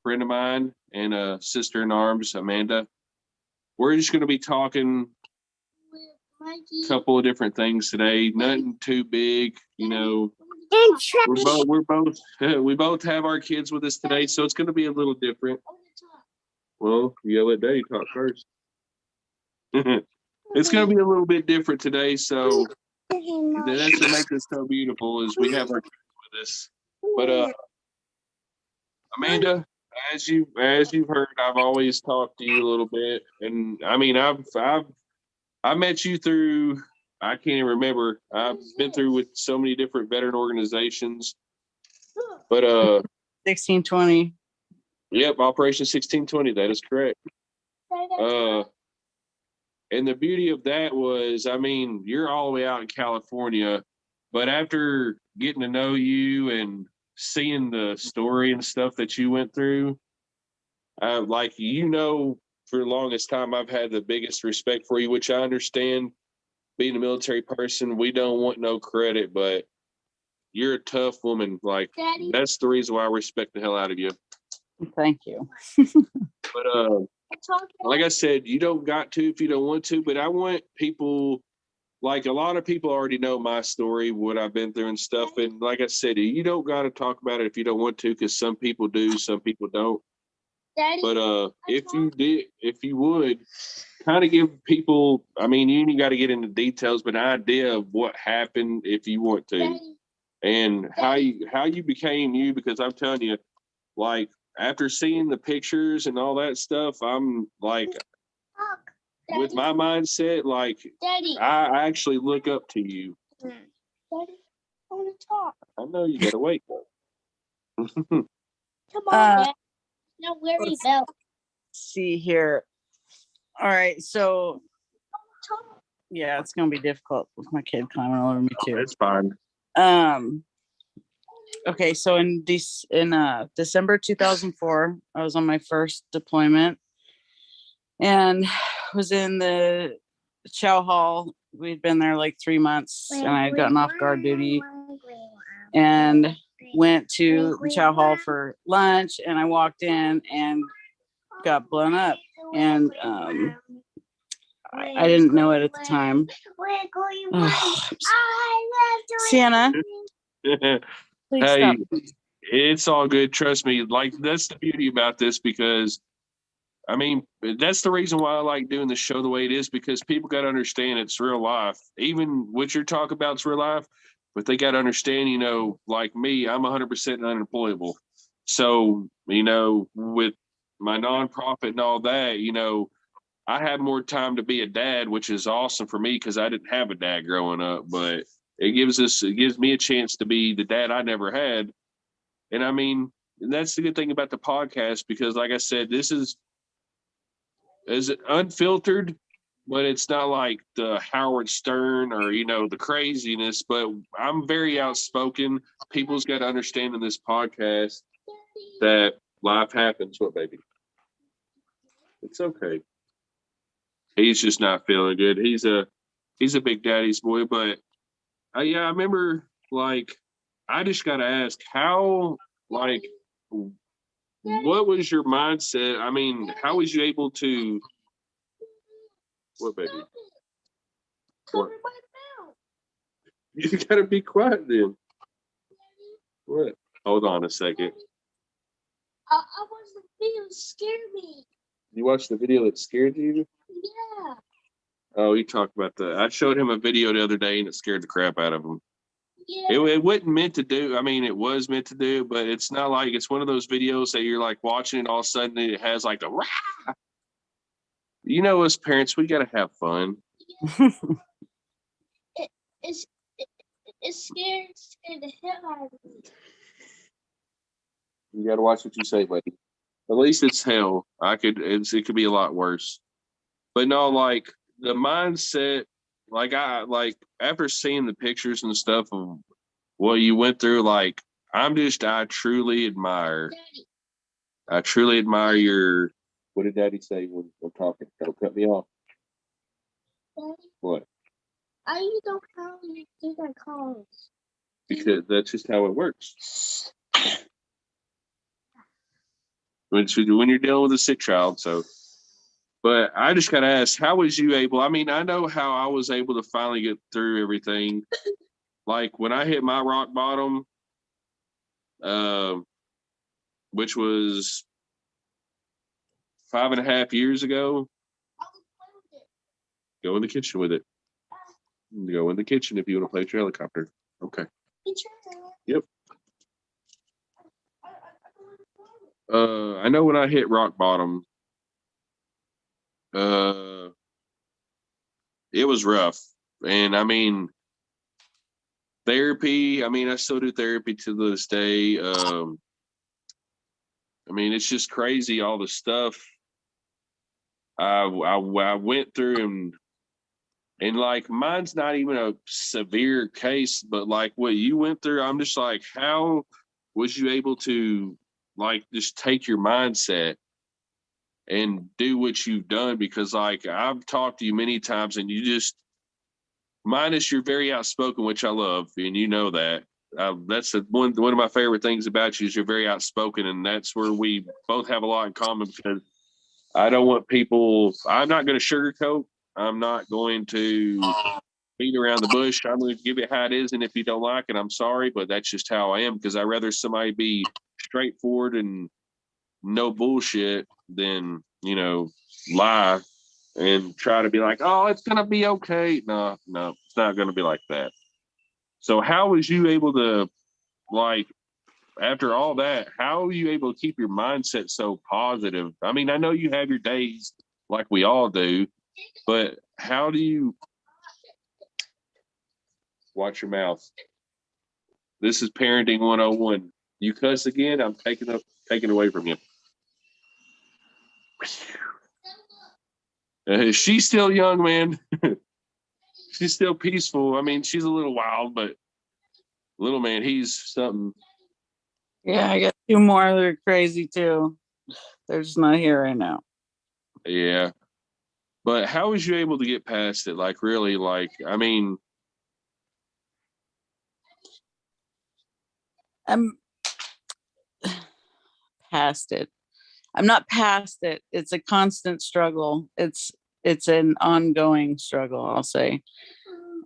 friend of mine and a sister in arms, Amanda. We're just going to be talking a couple of different things today. Nothing too big, you know. We both have our kids with us today, so it's going to be a little different. Well, you gotta let Daddy talk first. It's going to be a little bit different today, so that's what makes it so beautiful is we have our kids with us. But Amanda, as you've heard, I've always talked to you a little bit, and I mean I met you through I can't even remember. I've been through with so many different veteran organizations, but 1620. Yep, Operation 1620. That is correct. And the beauty of that was, I mean, you're all the way out in California, but after getting to know you and seeing the story and stuff that you went through, like, for the longest time, I've had the biggest respect for you, which I understand. Being a military person, we don't want no credit, but you're a tough woman. Like, Daddy, that's the reason why I respect the hell out of you. Thank you. But like I said, you don't got to if you don't want to, but I want people, like a lot of people already know my story, what I've been through and stuff. And like I said, you don't got to talk about it if you don't want to, because some people do, some people don't. Daddy, but if you would kind of give people, I mean, you ain't got to get into details, but an idea of what happened if you want to. Daddy, and how you became you, because I'm telling you, like, after seeing the pictures and all that stuff, I'm like, Daddy, with my mindset, like, Daddy, I actually look up to you. Daddy, I want to talk. I know you gotta wait though. Come on, Dad. No worry about. See here. All right, so yeah, it's gonna be difficult with my kid climbing all over me too. It's fine. Okay, so in December 2004, I was on my first deployment and was in the chow hall. We'd been there like 3 months, and I had gotten off guard duty and went to the chow hall for lunch, and I walked in and got blown up, and I didn't know it at the time. Sienna, please hey, stop. It's all good. Trust me. Like, that's the beauty about this, because I mean, that's the reason why I like doing the show the way it is, because people got to understand it's real life. Even what you're talking about is real life, but they got to understand, like me, I'm 100% unemployable. So, with my nonprofit and all that, I have more time to be a dad, which is awesome for me because I didn't have a dad growing up, but it gives me a chance to be the dad I never had. And I mean, that's the good thing about the podcast, because like I said, this is unfiltered, but it's not like the Howard Stern or, the craziness, but I'm very outspoken. People's got to understand in this podcast that life happens. What, baby? It's okay. He's just not feeling good. He's a big daddy's boy, but yeah, I remember, like, I just got to ask how, like, what was your mindset? I mean, how was you able to, what, baby? What? You gotta be quiet then. What? Hold on a second. I watched the video that scared me. You watched the video that scared you? Yeah. Oh, he talked about that. I showed him a video the other day and it scared the crap out of him. Yeah. It wasn't meant to do. I mean, it was meant to do, but it's not like it's one of those videos that you're like watching and all of a sudden it has like a rah. As parents, we gotta have fun. It scared the hell out of me. You gotta watch what you say, buddy. At least it's hell. It could be a lot worse. But no, like, the mindset, like, after seeing the pictures and stuff of what you went through, like, I truly admire. Daddy. I truly admire your. What did Daddy say when I'm talking? Don't cut me off. Daddy. What? I don't how you do that calls. Because that's just how it works. when you're dealing with a sick child. So, but I just gotta ask, how was you able? I mean, I know how I was able to finally get through everything. Like when I hit my rock bottom, uh, which was 5.5 years ago. Go in the kitchen with it. Go in the kitchen if you want to play with your helicopter. Okay. Yep. I know when I hit rock bottom, it was rough. And I mean, therapy, I mean, I still do therapy to this day. I mean, it's just crazy all the stuff I went through, and like mine's not even a severe case, but like what you went through, I'm just like, how was you able to like just take your mindset and do what you've done? Because like I've talked to you many times, and you just minus you're very outspoken, which I love, and you know that. That's one of my favorite things about you is you're very outspoken, and that's where we both have a lot in common. Because I don't want people. I'm not going to sugarcoat. I'm not going to beat around the bush. I'm going to give it how it is, and if you don't like it, I'm sorry, but that's just how I am. Because I'd rather somebody be straightforward and no bullshit than lie and try to be like, oh, it's going to be okay. No, it's not going to be like that. So how was you able to, like, after all that, how are you able to keep your mindset so positive? I mean, I know you have your days like we all do, but how do you watch your mouth? This is parenting 101. You cuss again, I'm taking away from you. She's still young, man. She's still peaceful. I mean, she's a little wild, but little man, he's something. Yeah, I got two more that are crazy too. They're just not here right now. Yeah. But how was you able to get past it? Like, really, like, I mean, I'm past it. I'm not past it. It's a constant struggle. It's an ongoing struggle, I'll say.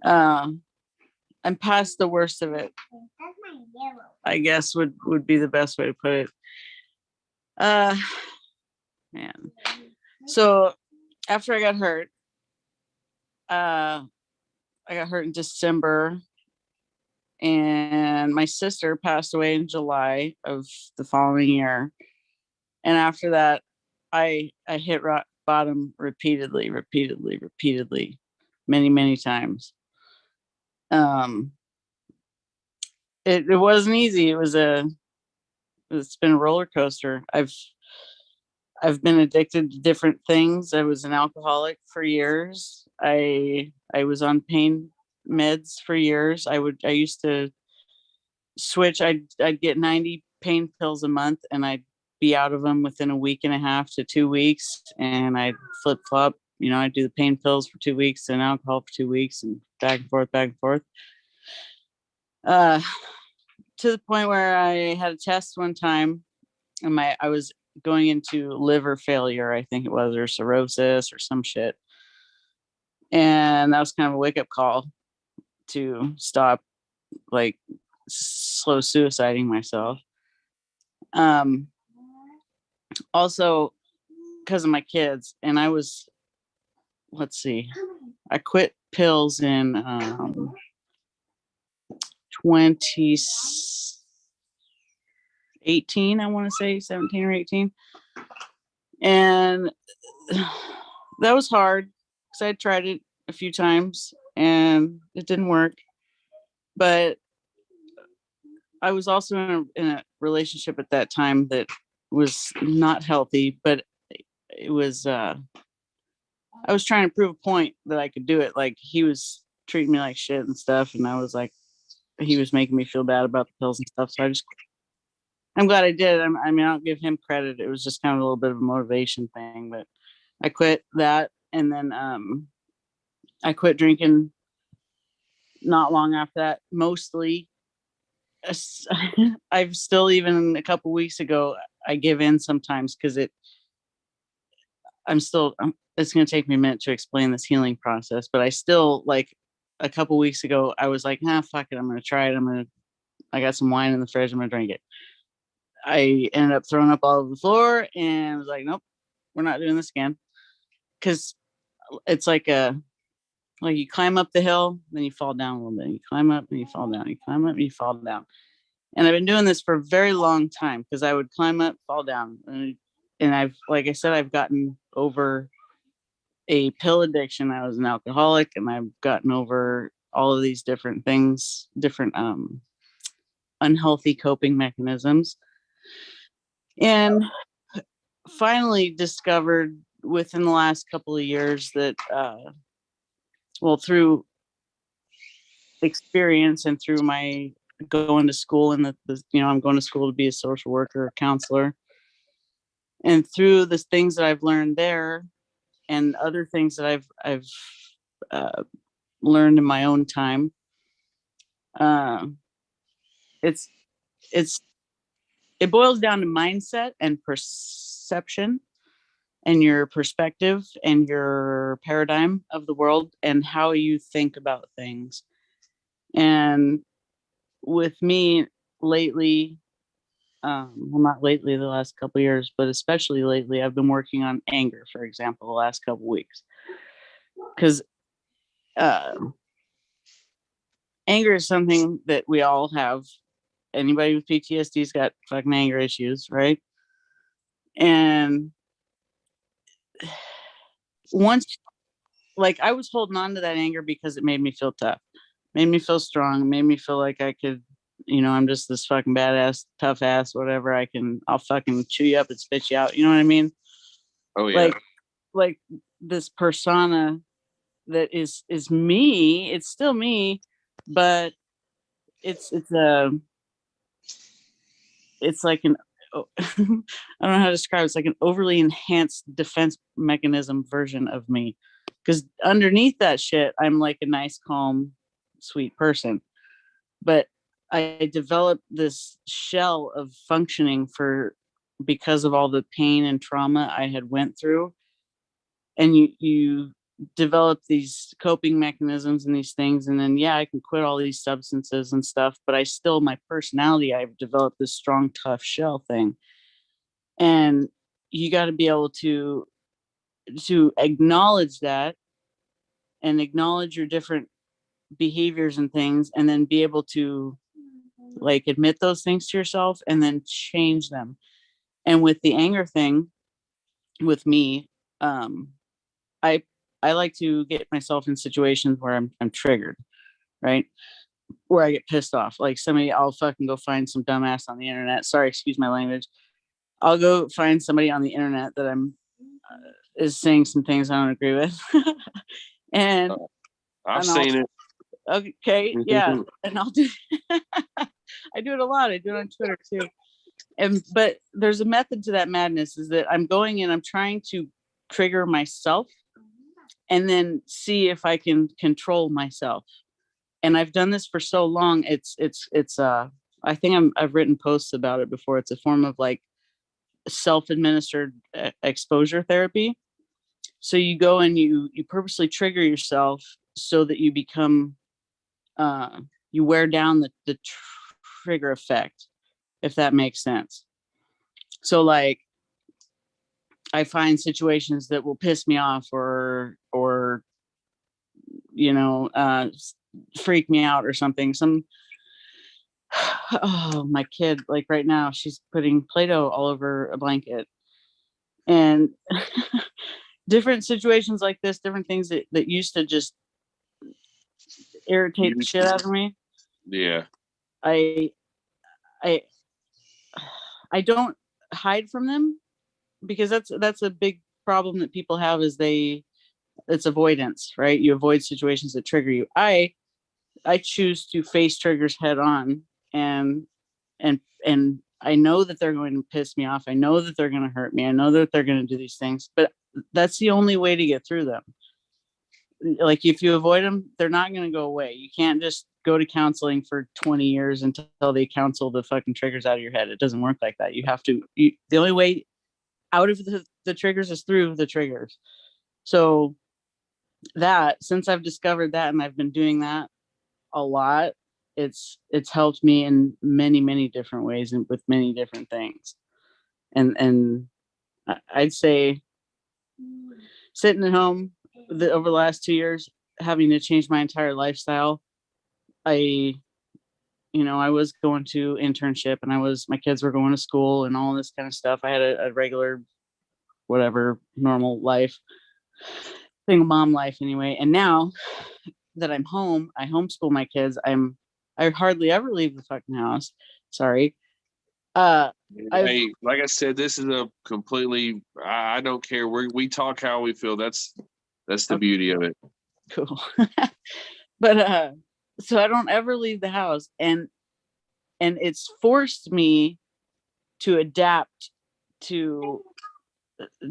I'm past the worst of it, I guess would be the best way to put it. Man. So after I got hurt, I got hurt in December, and my sister passed away in July of the following year. And after that, I hit rock bottom repeatedly, many times. It wasn't easy. It's been a roller coaster. I've been addicted to different things. I was an alcoholic for years. I was on pain meds for years. I used to switch. I'd get 90 pain pills a month, and I'd be out of them within a week and a half to 2 weeks. And I'd flip flop. I'd do the pain pills for 2 weeks and alcohol for 2 weeks, and back and forth, back and forth. To the point where I had a test one time, and I was going into liver failure, I think it was, or cirrhosis or some shit. And that was kind of a wake up call to stop, like, slow suiciding myself. Also because of my kids. And I was, let's see, I quit pills in 2018, I want to say 17 or 18. And that was hard because I tried it a few times and it didn't work. But I was also in a relationship at that time that was not healthy, but it was, I was trying to prove a point that I could do it. Like, he was treating me like shit and stuff. And I was like, he was making me feel bad about the pills and stuff. So I'm glad I did. I mean, I don't give him credit. It was just kind of a little bit of a motivation thing, but I quit that. And then I quit drinking not long after that. Mostly, I've still, even a couple weeks ago, I give in sometimes because it's going to take me a minute to explain this healing process, but I still, like, a couple weeks ago, I was like, nah, fuck it. I'm going to try it. I got some wine in the fridge. I'm going to drink it. I ended up throwing up all over the floor and was like, nope, we're not doing this again. Cause it's like you climb up the hill, then you fall down a little bit. You climb up and you fall down. You climb up and you fall down. And I've been doing this for a very long time because I would climb up, fall down. And I've, like I said, I've gotten over a pill addiction. I was an alcoholic, and I've gotten over all of these different things, different unhealthy coping mechanisms. And finally discovered within the last couple of years that, through experience and through my going to school, and I'm going to school to be a social worker, a counselor, and through the things that I've learned there and other things that I've learned in my own time, it boils down to mindset and perception and your perspective and your paradigm of the world and how you think about things. And with me lately, not lately, the last couple of years, but especially lately, I've been working on anger, for example, the last couple of weeks. Because anger is something that we all have. Anybody with PTSD's got fucking anger issues, right? And once, like, I was holding on to that anger because it made me feel tough, made me feel strong, made me feel like I could, I'm just this fucking badass, tough ass, whatever. I'll fucking chew you up and spit you out. You know what I mean? Oh yeah. Like this persona that is me. It's still me, but it's like an, I don't know how to describe it. It's like an overly enhanced defense mechanism version of me. Because underneath that shit, I'm like a nice, calm, sweet person. But I developed this shell of functioning because of all the pain and trauma I had went through. And you develop these coping mechanisms and these things. And then, I can quit all these substances and stuff, but my personality, I've developed this strong, tough shell thing. And you got to be able to acknowledge that and acknowledge your different behaviors and things, and then be able to, like, admit those things to yourself and then change them. And with the anger thing, with me, I like to get myself in situations where I'm triggered, right? Where I get pissed off. Like I'll fucking go find some dumbass on the internet. Sorry, excuse my language. I'll go find somebody on the internet that is saying some things I don't agree with. And I've seen it. Okay, yeah. And I'll do I do it a lot. I do it on Twitter too. But there's a method to that madness, is that I'm going in, I'm trying to trigger myself and then see if I can control myself. And I've done this for so long. It's I think I've written posts about it before. It's a form of like self-administered exposure therapy. So you go and you purposely trigger yourself so that you become you wear down the trigger effect, if that makes sense. So like, I find situations that will piss me off or freak me out or something. Oh, my kid, like right now, she's putting Play-Doh all over a blanket. And different situations like this, different things that used to just irritate the shit out of me. Yeah. I don't hide from them, because that's a big problem that people have, is it's avoidance, right? You avoid situations that trigger you. I choose to face triggers head on, and I know that they're going to piss me off. I know that they're going to hurt me. I know that they're going to do these things, but that's the only way to get through them. Like, if you avoid them, they're not going to go away. You can't just go to counseling for 20 years until they counsel the fucking triggers out of your head. It doesn't work like that. You have to, the only way out of the triggers is through the triggers. So that, since I've discovered that and I've been doing that a lot, it's helped me in many different ways and with many different things. And I'd say sitting at home over the last 2 years, having to change my entire lifestyle, I was going to internship and my kids were going to school and all this kind of stuff. I had a regular, whatever, normal life, single mom life anyway. And now that I'm home, I homeschool my kids. I hardly ever leave the fucking house. Sorry. Hey, like I said, this is a completely, I don't care. We talk how we feel. That's the beauty of it. Cool. But so I don't ever leave the house, and it's forced me to adapt to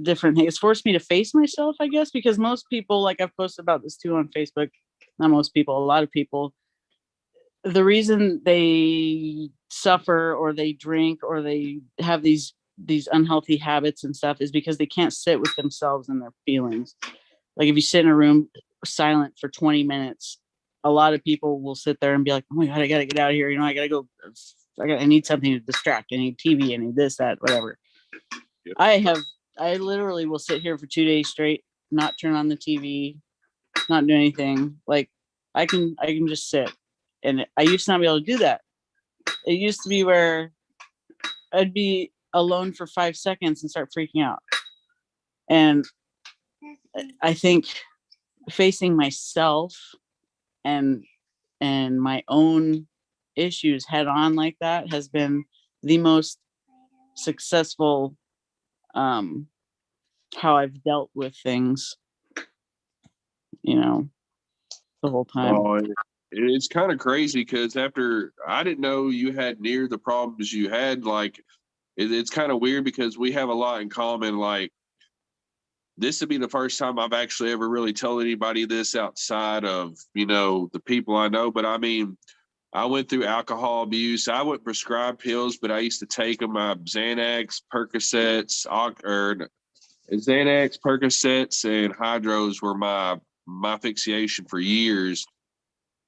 different things. It's forced me to face myself, I guess, because most people, like I've posted about this too on Facebook, not most people, a lot of people, the reason they suffer or they drink or they have these unhealthy habits and stuff is because they can't sit with themselves and their feelings. Like if you sit in a room silent for 20 minutes, a lot of people will sit there and be like, oh my God, I gotta get out of here. I gotta go. I need something to distract. I need TV. I need this, that, whatever. Yep. I literally will sit here for 2 days straight, not turn on the TV, not do anything. Like I can just sit. And I used to not be able to do that. It used to be where I'd be alone for 5 seconds and start freaking out. And I think facing myself and my own issues head on like that has been the most successful how I've dealt with things, the whole time. Oh, it's kind of crazy because after I didn't know you had near the problems you had, like it's kind of weird because we have a lot in common. Like this would be the first time I've actually ever really told anybody this outside of, the people I know. But I mean, I went through alcohol abuse. I wouldn't prescribe pills, but I used to take them. Xanax, Percocets, Xanax, Percocets, and Hydros were my fixation for years.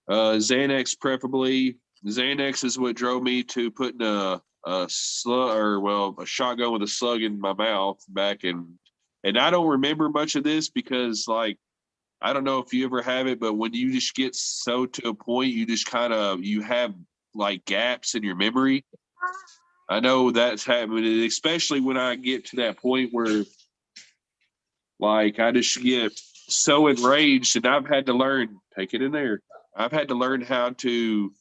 Xanax, preferably. Xanax is what drove me to putting a shotgun with a slug in my mouth back in. And I don't remember much of this because, like, I don't know if you ever have it, but when you just get so to a point, you just you have like gaps in your memory. I know that's happening, especially when I get to that point where, like, I just get so enraged, and I've had to learn, take it in there. I've had to learn how to,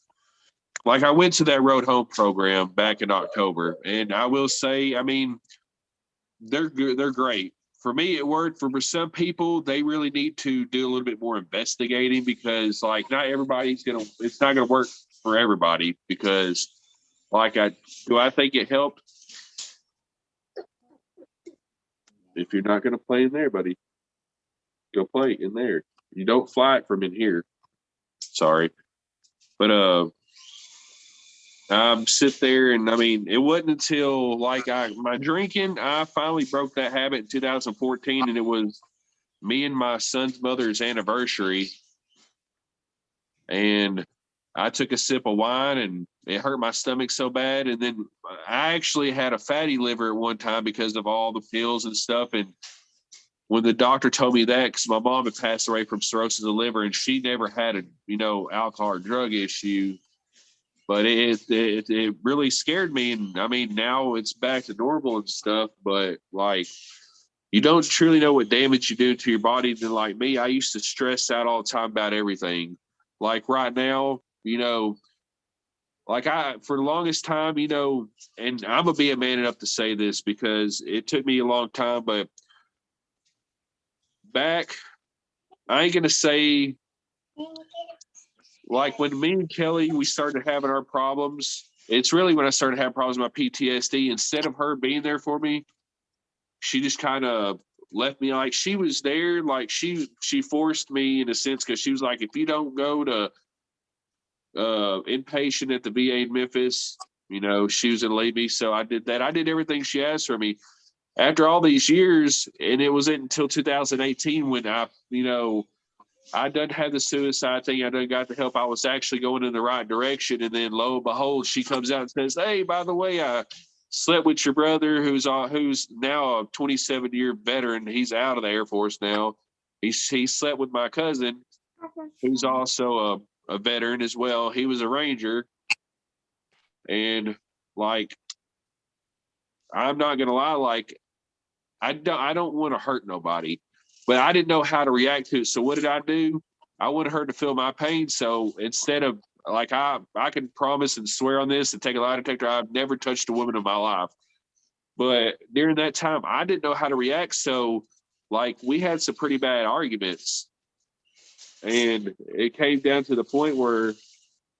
like, I went to that Road Home program back in October, and I will say, I mean, they're good, they're great. For me, it worked. For some people, they really need to do a little bit more investigating because, like, not everybody's it's not gonna work for everybody because, like, do I think it helped? If you're not gonna play in there, buddy, go play in there. You don't fly it from in here. Sorry, but sit there, and I mean, it wasn't until like my drinking, I finally broke that habit in 2014, and it was me and my son's mother's anniversary, and I took a sip of wine, and it hurt my stomach so bad, and then I actually had a fatty liver at one time because of all the pills and stuff, and when the doctor told me that, because my mom had passed away from cirrhosis of the liver, and she never had a alcohol or drug issue. But it really scared me. And I mean, now it's back to normal and stuff, but like, you don't truly know what damage you do to your body. Then like me, I used to stress out all the time about everything. Like right now, like for the longest time, and I'm gonna be a man enough to say this because it took me a long time, but back, I ain't gonna say, like when me and Kelly, we started having our problems, it's really when I started having problems with my PTSD. Instead of her being there for me, she just kind of left me. Like she was there, like she forced me in a sense, because she was like, if you don't go to inpatient at the VA in Memphis. You know, she was gonna leave me, so I did that. I did everything she asked for me. After all these years, and it wasn't until 2018 when I done had the suicide thing. I done got the help. I was actually going in the right direction, and then lo and behold, she comes out and says, "Hey, by the way, I slept with your brother, who's now a 27-year veteran. He's out of the Air Force now. He slept with my cousin, who's also a veteran as well. He was a Ranger, and like, I'm not gonna lie, like, I don't want to hurt nobody, but I didn't know how to react to it. So what did I do? I wanted her to feel my pain. So instead of like I can promise and swear on this and take a lie detector, I've never touched a woman in my life. But during that time, I didn't know how to react. So like we had some pretty bad arguments. And it came down to the point where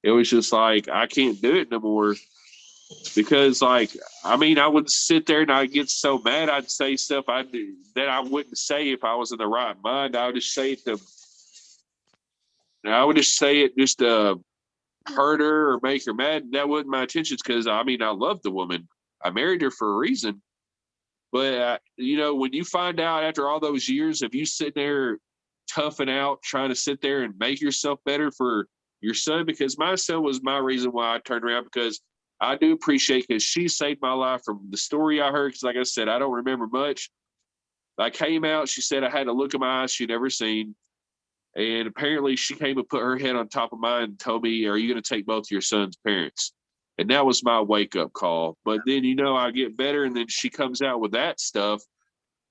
it was just like I can't do it no more. Because like I mean I would sit there and I'd get so mad I'd say stuff that I wouldn't say if I was in the right mind. I would just say it to I would just say it just to hurt her or make her mad. That wasn't my intentions because I mean I love the woman. I married her for a reason. But when you find out after all those years of you sitting there toughing out, trying to sit there and make yourself better for your son, because my son was my reason why I turned around, because I do appreciate, because she saved my life from the story I heard. Because like I said, I don't remember much. I came out, she said I had a look in my eyes she'd never seen. And apparently she came and put her head on top of mine and told me, "Are you going to take both of your son's parents?" And that was my wake up call. But then, I get better. And then she comes out with that stuff.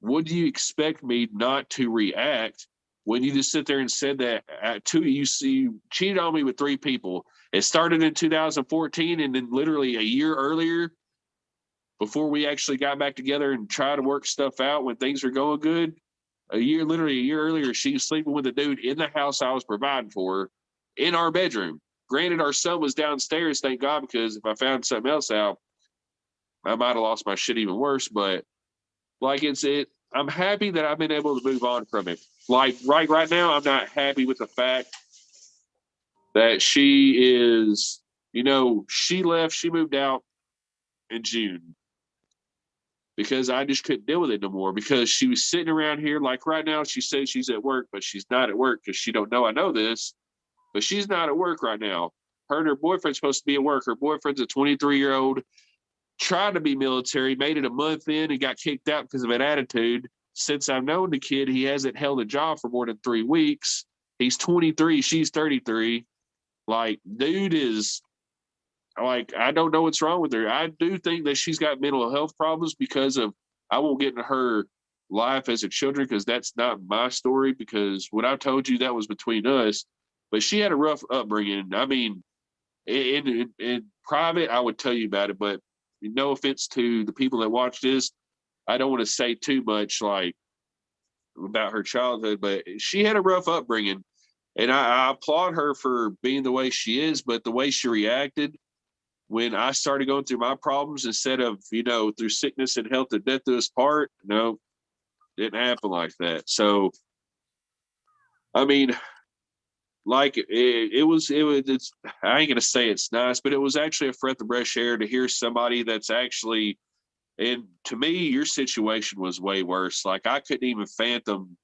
Would you expect me not to react when you just sit there and said that you cheated on me with 3 people? It started in 2014, and then literally a year earlier, before we actually got back together and tried to work stuff out when things were going good, literally a year earlier, she was sleeping with a dude in the house I was providing for her in our bedroom. Granted, our son was downstairs, thank God, because if I found something else out, I might have lost my shit even worse. But like I'm happy that I've been able to move on from it. Like right now, I'm not happy with the fact that she is, she left, she moved out in June because I just couldn't deal with it no more, because she was sitting around here. Like right now, she says she's at work, but she's not at work because she don't know I know this, but she's not at work right now. Her and her boyfriend's supposed to be at work. Her boyfriend's a 23-year-old, tried to be military, made it a month in and got kicked out because of an attitude. Since I've known the kid, he hasn't held a job for more than 3 weeks. He's 23, she's 33. Like, dude is like, I don't know what's wrong with her. I do think that she's got mental health problems because of, I won't get into her life as a children because that's not my story, because what I told you, that was between us. But she had a rough upbringing. I mean, in private, I would tell you about it, but no offense to the people that watch this, I don't want to say too much like about her childhood, but she had a rough upbringing. And I applaud her for being the way she is, but the way she reacted when I started going through my problems, instead of, through sickness and health and death do us part, no, didn't happen like that. So, I mean, like it's, I ain't gonna say it's nice, but it was actually a breath of fresh air to hear somebody that's actually, and to me, your situation was way worse. Like I couldn't even fathom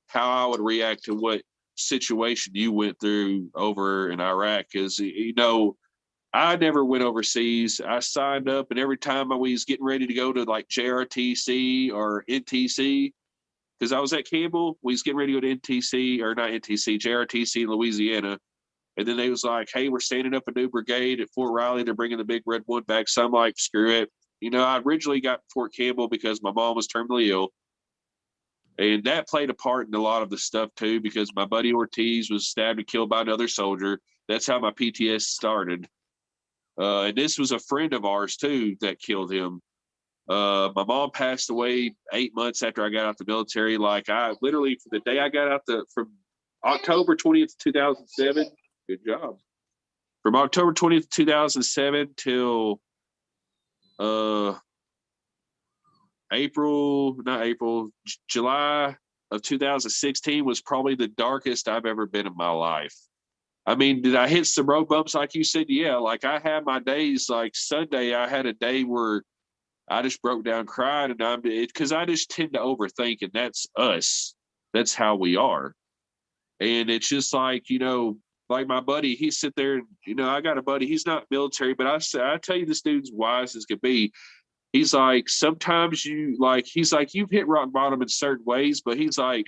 how I would react to what situation you went through over in Iraq. Because I never went overseas. I signed up, and every time I was getting ready to go to like JRTC or NTC, because I was at Campbell, we was getting ready to go to NTC, or not NTC, JRTC in Louisiana. And then they was like, "Hey, we're standing up a new brigade at Fort Riley. They're bringing the big red one back." So I'm like, screw it. I originally got Fort Campbell because my mom was terminally ill. And that played a part in a lot of the stuff too, because my buddy Ortiz was stabbed and killed by another soldier. That's how my PTS started. And this was a friend of ours too that killed him. My mom passed away 8 months after I got out the military. Like I literally, from the day I got out from October 20th, 2007, good job. From October 20th, 2007 till July of 2016 was probably the darkest I've ever been in my life. I mean, did I hit some road bumps like you said? Yeah. Like I had my days. Like Sunday, I had a day where I just broke down crying, and I'm because I just tend to overthink, and that's us. That's how we are. And it's just like, like my buddy, he sit there and, I got a buddy, he's not military, but I tell you, this dude's wise as could be. He's like, sometimes he's like, you've hit rock bottom in certain ways, but he's like,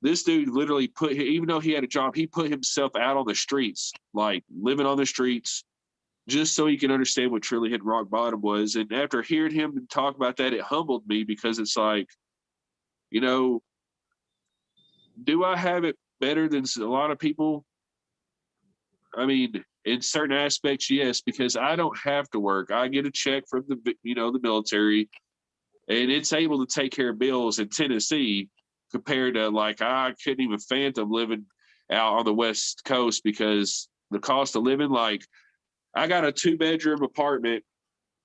this dude literally even though he had a job, he put himself out on the streets, like living on the streets, just so he can understand what truly hitting rock bottom was. And after hearing him talk about that, it humbled me because it's like, you know, do I have it better than a lot of people? I mean, in certain aspects, yes, because I don't have to work. I get a check from the military, and it's able to take care of bills in Tennessee compared to like I couldn't even fathom living out on the West Coast because the cost of living, like I got a 2-bedroom apartment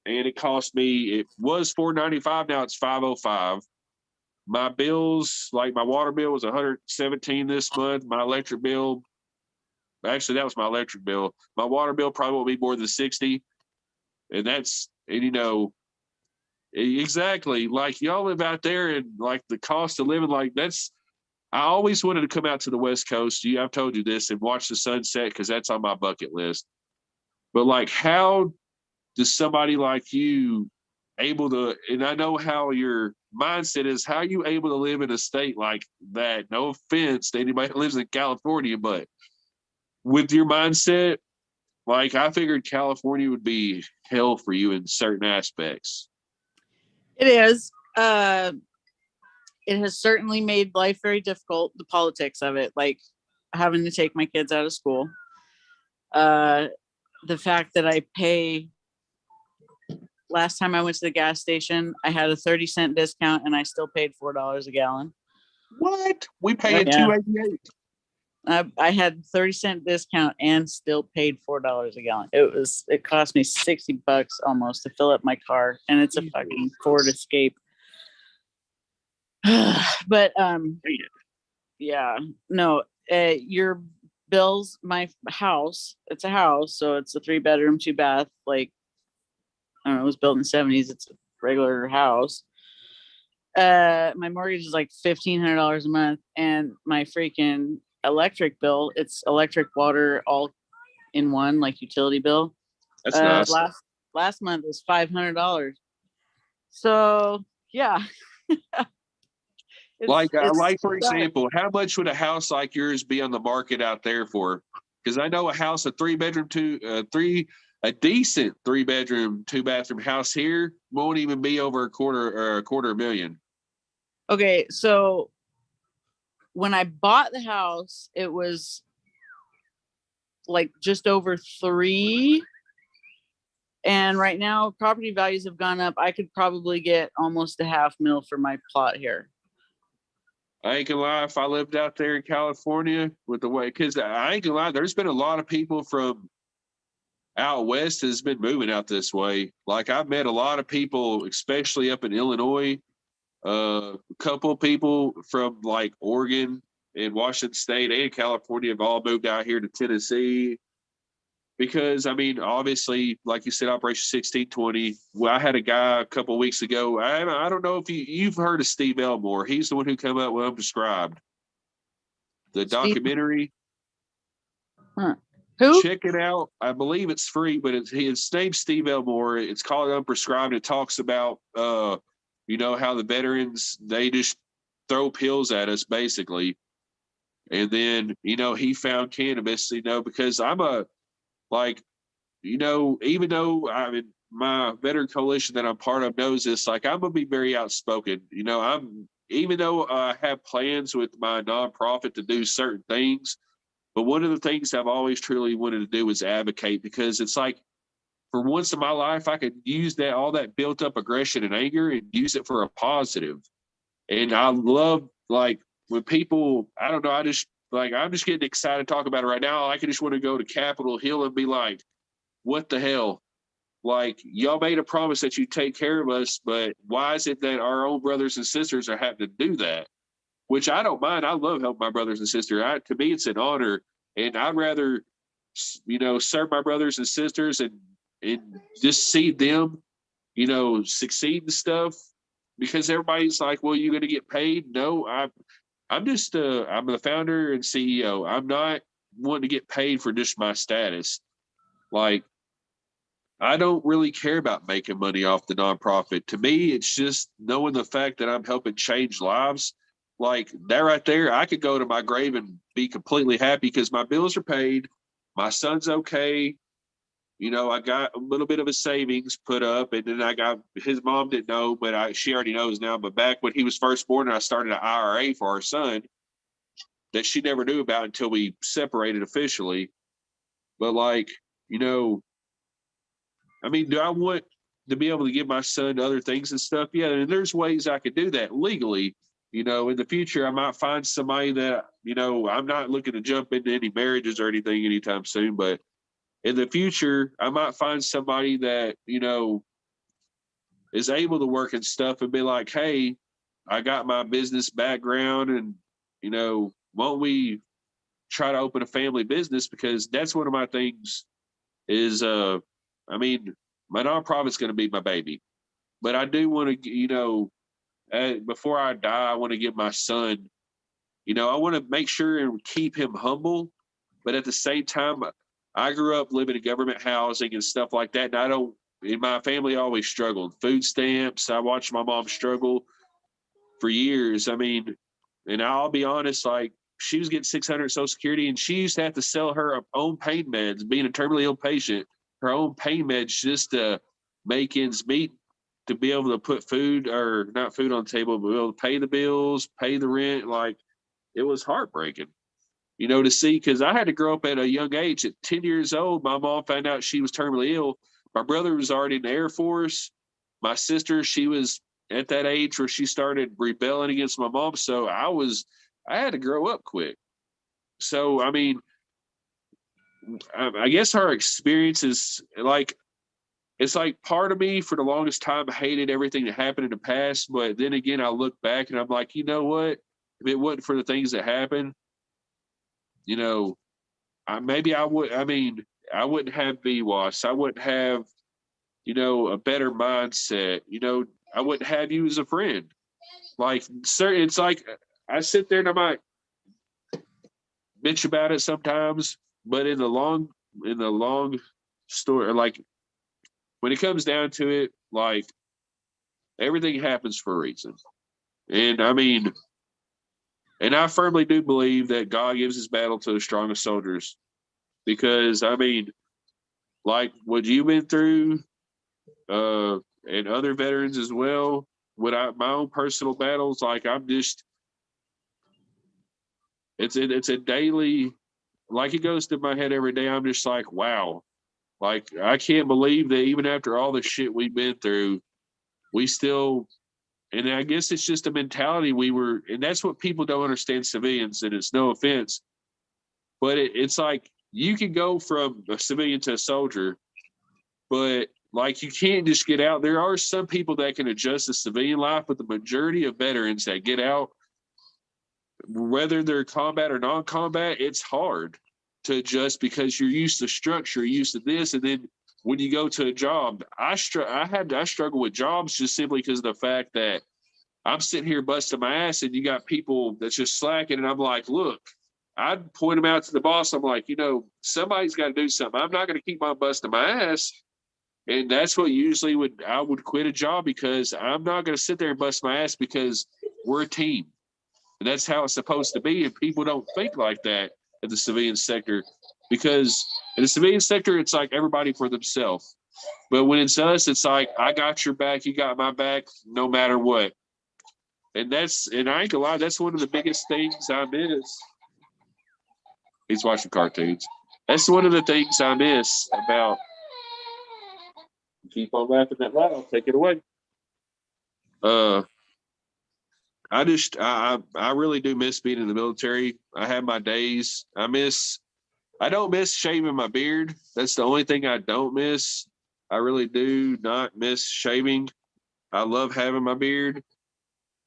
and it cost me, it was $495, now it's $505. My bills, like my water bill was $117 this month. My electric bill, actually that was my electric bill. My water bill probably won't be more than $60. And exactly, like y'all live out there and like the cost of living, like I always wanted to come out to the West Coast. I've told you this, and watch the sunset because that's on my bucket list. But like, how does somebody like you able to, and I know how your mindset is, how are you able to live in a state like that? No offense to anybody who lives in California, but with your mindset, like I figured California would be hell for you in certain aspects. It is. It has certainly made life very difficult. The politics of it, like having to take my kids out of school. The fact that I pay, last time I went to the gas station, I had a 30-cent discount and I still paid $4 a gallon. What? We pay $2.88. I had 30-cent discount and still paid $4 a gallon. It cost me $60 almost to fill up my car, and it's a fucking Ford Escape. But yeah, no, your bills, my house, it's a house, so it's a 3-bedroom, 2-bath, like I don't know, it was built in the 70s. It's a regular house. My mortgage is like $1,500 a month, and my freaking electric bill, it's electric, water, all in one, like utility bill. That's nice. Last month was $500. So yeah. For example, how much would a house like yours be on the market out there for? Because I know a house, a 3-bedroom, a decent 3-bedroom, 2-bathroom house here won't even be over a quarter million. Okay, so when I bought the house, it was like just over 3. And right now, property values have gone up. I could probably get almost $500,000 for my plot here. I ain't gonna lie, if I lived out there in California with the way, because I ain't gonna lie, there's been a lot of people from out west that's been moving out this way. Like I've met a lot of people, especially up in Illinois, a couple of people from like Oregon and Washington State and California have all moved out here to Tennessee. Because, I mean, obviously, like you said, Operation 1620. Well, I had a guy a couple of weeks ago. I don't know if you've heard of Steve Elmore. He's the one who came up with Undescribed, the documentary. Huh. Who? Check it out. I believe it's free, but his name's Steve Elmore. It's called Unprescribed. It talks about, how the veterans, they just throw pills at us, basically. And then, he found cannabis, because I'm even though my veteran coalition that I'm part of knows this, like I'm gonna be very outspoken. Even though I have plans with my nonprofit to do certain things, but one of the things I've always truly wanted to do is advocate, because it's like for once in my life I could use all that built up aggression and anger and use it for a positive. And I love like when people, I don't know, I'm just getting excited to talk about it right now. I just want to go to Capitol Hill and be like, what the hell? Like, y'all made a promise that you take care of us, but why is it that our own brothers and sisters are having to do that? Which I don't mind. I love helping my brothers and sisters. To me, it's an honor. And I'd rather, serve my brothers and sisters and just see them, succeed and stuff. Because everybody's like, well, you're going to get paid. No, I'm just, I'm the founder and CEO. I'm not wanting to get paid for just my status. Like, I don't really care about making money off the nonprofit. To me, it's just knowing the fact that I'm helping change lives. Like that right there, I could go to my grave and be completely happy because my bills are paid. My son's okay. I got a little bit of a savings put up, and then I got his mom didn't know, but she already knows now. But back when he was first born, I started an IRA for our son that she never knew about until we separated officially. But like, you know, I mean, do I want to be able to give my son other things and stuff? Yeah, and there's ways I could do that legally. In the future, I might find somebody that, I'm not looking to jump into any marriages or anything anytime soon, but in the future, I might find somebody that, is able to work and stuff and be like, hey, I got my business background and, won't we try to open a family business? Because that's one of my things is, I mean, my nonprofit's going to be my baby, but I do want to, before I die, I want to give my son, I want to make sure and keep him humble, but at the same time, I grew up living in government housing and stuff like that. And in my family, always struggled. Food stamps. I watched my mom struggle for years. I mean, and I'll be honest, like she was getting 600 Social Security and she used to have to sell her own pain meds, being a terminally ill patient, her own pain meds just to make ends meet, to be able to put food or not food on the table, but be able to pay the bills, pay the rent. Like it was heartbreaking, to see, because I had to grow up at a young age. At 10 years old, my mom found out she was terminally ill. My brother was already in the Air Force. My sister, she was at that age where she started rebelling against my mom. So I had to grow up quick. So, I mean, I guess our experience is like, it's like part of me for the longest time hated everything that happened in the past. But then again, I look back and I'm like, you know what? If it wasn't for the things that happened, maybe I would. I mean, I wouldn't have BWAS. I wouldn't have, a better mindset. I wouldn't have you as a friend. Like, sir, it's like I sit there and I might bitch about it sometimes, but in the long story, like when it comes down to it, like everything happens for a reason. And I mean, and I firmly do believe that God gives his battle to the strongest soldiers. Because I mean, like what you've been through, and other veterans as well, my own personal battles, like I'm just, it's a daily, like it goes through my head every day. I'm just like, wow, like I can't believe that even after all the shit we've been through, we still, and I guess it's just a mentality and that's what people don't understand civilians, and it's no offense, but it's like you can go from a civilian to a soldier, but like you can't just get out. There are some people that can adjust to civilian life, but the majority of veterans that get out, whether they're combat or non-combat, it's hard to adjust because you're used to structure, you're used to this, and then when you go to a job, I struggle with jobs just simply because of the fact that I'm sitting here busting my ass, and you got people that's just slacking, and I'm like, look, I'd point them out to the boss. I'm like, somebody's got to do something. I'm not going to keep on busting my ass. And that's what usually I would quit a job, because I'm not going to sit there and bust my ass, because we're a team. And that's how it's supposed to be. And people don't think like that in the civilian sector, because in the civilian sector, it's like everybody for themselves. But when it's us, it's like, I got your back, you got my back, no matter what. And I ain't gonna lie, that's one of the biggest things I miss. He's watching cartoons. That's one of the things I miss about. Keep on laughing that loud, I'll take it away. I really do miss being in the military. I have my days. I don't miss shaving my beard. That's the only thing I don't miss. I really do not miss shaving. I love having my beard,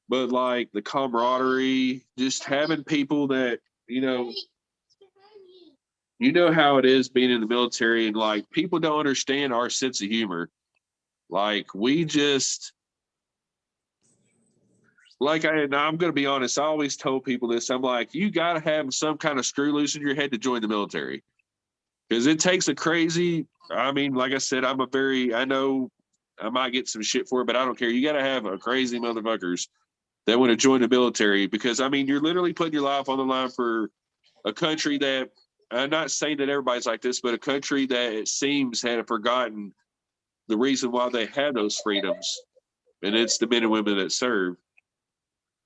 but like the camaraderie, just having people that, you know how it is being in the military, and like people don't understand our sense of humor. Like we just and I'm gonna be honest, I always told people this. I'm like, you gotta have some kind of screw loose in your head to join the military. Because it takes a crazy, I mean, like I said, I know I might get some shit for it, but I don't care. You gotta have a crazy motherfuckers that want to join the military because I mean you're literally putting your life on the line for a country that I'm not saying that everybody's like this, but a country that it seems had forgotten the reason why they had those freedoms, and it's the men and women that serve.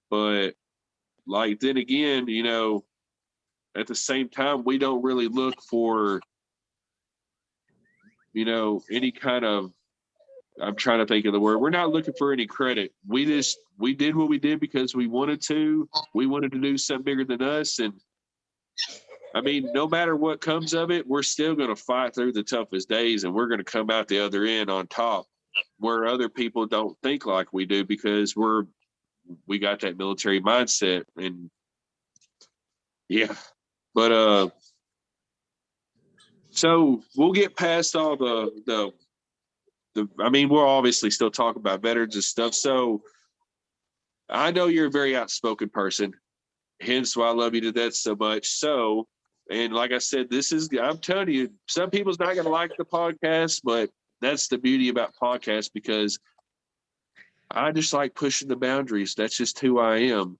But like then again, at the same time, we don't really look for any kind of I'm trying to think of the word. We're not looking for any credit. We did what we did because we wanted to. We wanted to do something bigger than us, and I mean, no matter what comes of it, we're still going to fight through the toughest days and we're going to come out the other end on top where other people don't think like we do because we got that military mindset and yeah. But so we'll get past all the I mean, we'll obviously still talk about veterans and stuff. So I know you're a very outspoken person, hence why I love you to death so much. So, and like I said, I'm telling you, some people's not going to like the podcast, but that's the beauty about podcasts because I just like pushing the boundaries. That's just who I am.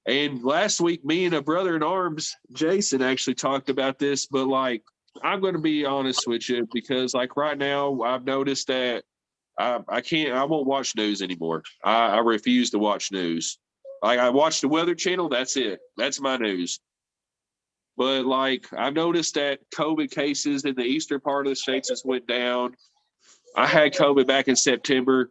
And last week, me and a brother in arms, Jason, actually talked about this, but like, I'm going to be honest with you because like right now, I've noticed that I won't watch news anymore. I refuse to watch news. Like I watch the Weather Channel, that's it. That's my news. But like I've noticed that COVID cases in the eastern part of the states has went down. I had COVID back in September.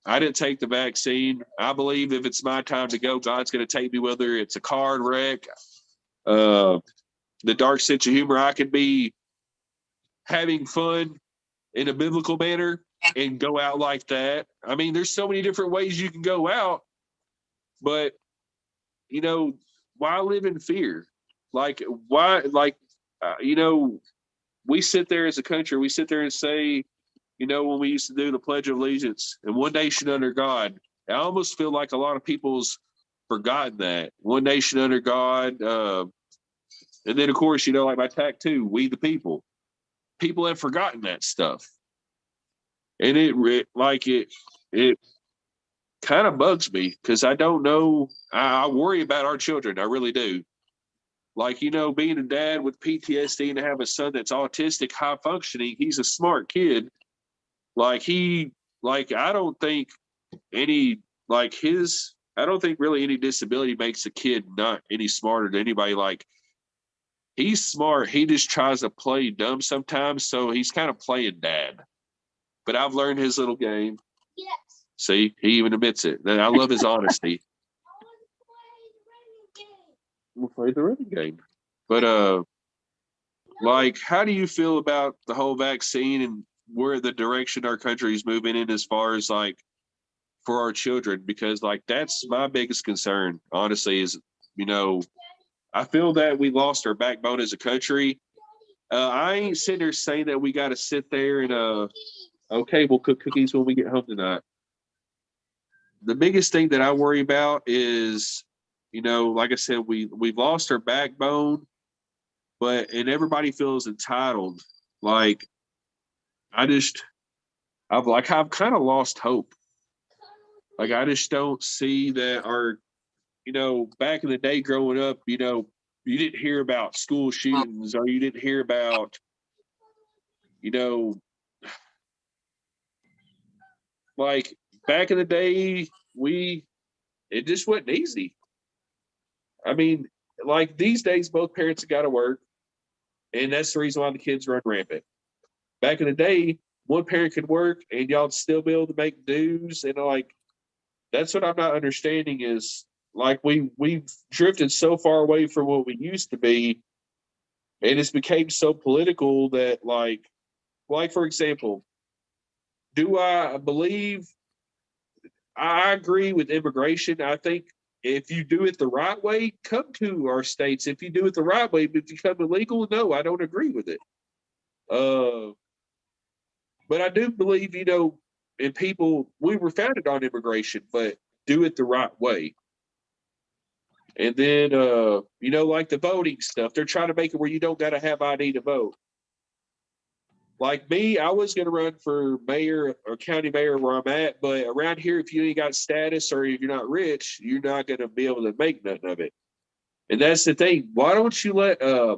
I didn't take the vaccine. I believe if it's my time to go, God's going to take me, whether it's a car wreck, uh, the dark sense of humor. I could be having fun in a biblical manner and go out like that. I mean, there's so many different ways you can go out, but why live in fear? Like, why, like, you know, we sit there as a country, we sit there and say, when we used to do the Pledge of Allegiance and one nation under God, I almost feel like a lot of people's forgotten that one nation under God. And then, of course, like my tattoo, we the people. People have forgotten that stuff. And it kind of bugs me because I don't know. I worry about our children. I really do. Like, being a dad with PTSD and to have a son that's autistic, high functioning, he's a smart kid. Like I don't think I don't think really any disability makes a kid not any smarter than anybody. Like he's smart. He just tries to play dumb sometimes. So he's kind of playing dad. But I've learned his little game. Yes. See, he even admits it. I love his honesty. We'll play the running game. But like, how do you feel about the whole vaccine and where the direction our country is moving in as far as like for our children? Because like that's my biggest concern, honestly, is I feel that we lost our backbone as a country. I ain't sitting there saying that we got to sit there and okay, we'll cook cookies when we get home tonight. The biggest thing that I worry about is, like I said, we've lost our backbone, and everybody feels entitled. Like I've kind of lost hope. Like I just don't see that back in the day growing up, you didn't hear about school shootings or you didn't hear about, like back in the day, it just wasn't easy. I mean, like these days, both parents have got to work, and that's the reason why the kids run rampant. Back in the day, one parent could work, and y'all still be able to make dues, and like that's what I'm not understanding is like we've drifted so far away from what we used to be, and it's became so political that like for example, do I believe I agree with immigration. I think if you do it the right way, come to our states. If you do it the right way, but if you become illegal, no, I don't agree with it. But I do believe, and people, we were founded on immigration, but do it the right way. And then, like the voting stuff, they're trying to make it where you don't got to have ID to vote. Like me, I was going to run for mayor or county mayor where I'm at, but around here, if you ain't got status or if you're not rich, you're not going to be able to make nothing of it. And that's the thing. Why don't you let, a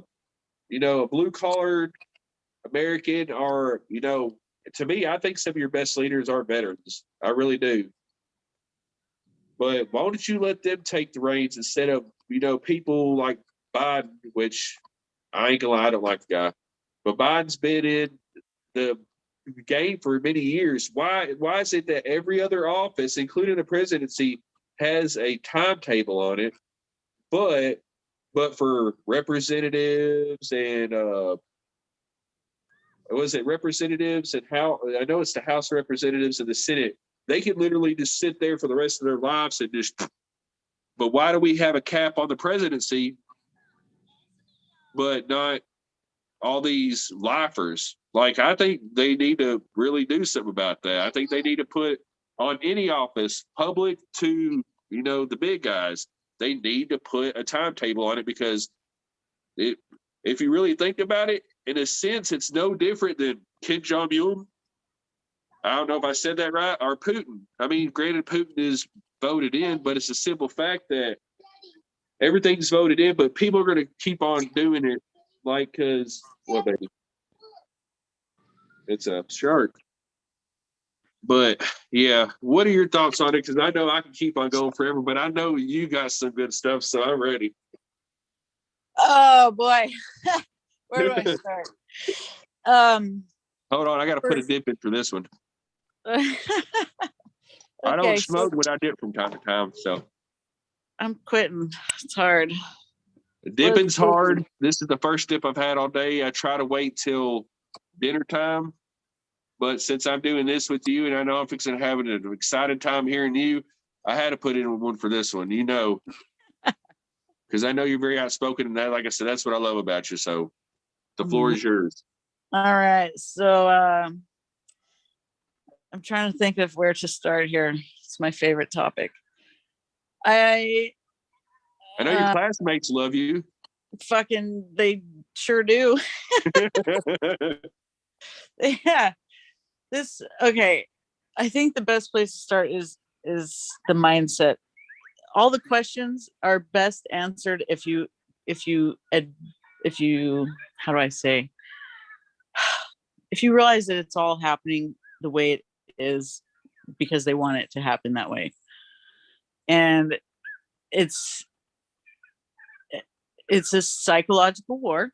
blue collared American or, to me, I think some of your best leaders are veterans. I really do. But why don't you let them take the reins instead of, people like Biden, which I ain't gonna lie, I don't like the guy. But Biden's been in the game for many years. Why is it that every other office, including the presidency, has a timetable on it, but for representatives and representatives and how I know it's the House of Representatives and the Senate, they can literally just sit there for the rest of their lives and just. But why do we have a cap on the presidency, but not all these lifers? Like, I think they need to really do something about that. I think they need to put on any office, public to, the big guys, they need to put a timetable on it because if you really think about it, in a sense, it's no different than Kim Jong-un. I don't know if I said that right, or Putin. I mean, granted, Putin is voted in, but it's a simple fact that everything's voted in, but people are going to keep on doing it because, baby? It's a shark. But yeah, what are your thoughts on it? Because I know I can keep on going forever, but I know you got some good stuff, so I'm ready. Oh boy. Where do I start? Hold on, I got to put a dip in for this one. Okay, I don't smoke, but I dip from time to time, so. I'm quitting. It's hard. Dipping's hard. This is the first dip I've had all day. I try to wait till dinner time, but since I'm doing this with you and I know I'm fixing to have an excited time hearing you, I had to put in one for this one, because I know you're very outspoken, and that, like I said, that's what I love about you. So the floor is yours. All right. So I'm trying to think of where to start here. It's my favorite topic. I know your classmates love you. Fucking, they sure do. Yeah. Okay. I think the best place to start is the mindset. All the questions are best answered if you how do I say, if you realize that it's all happening the way it is because they want it to happen that way. And it's a psychological war.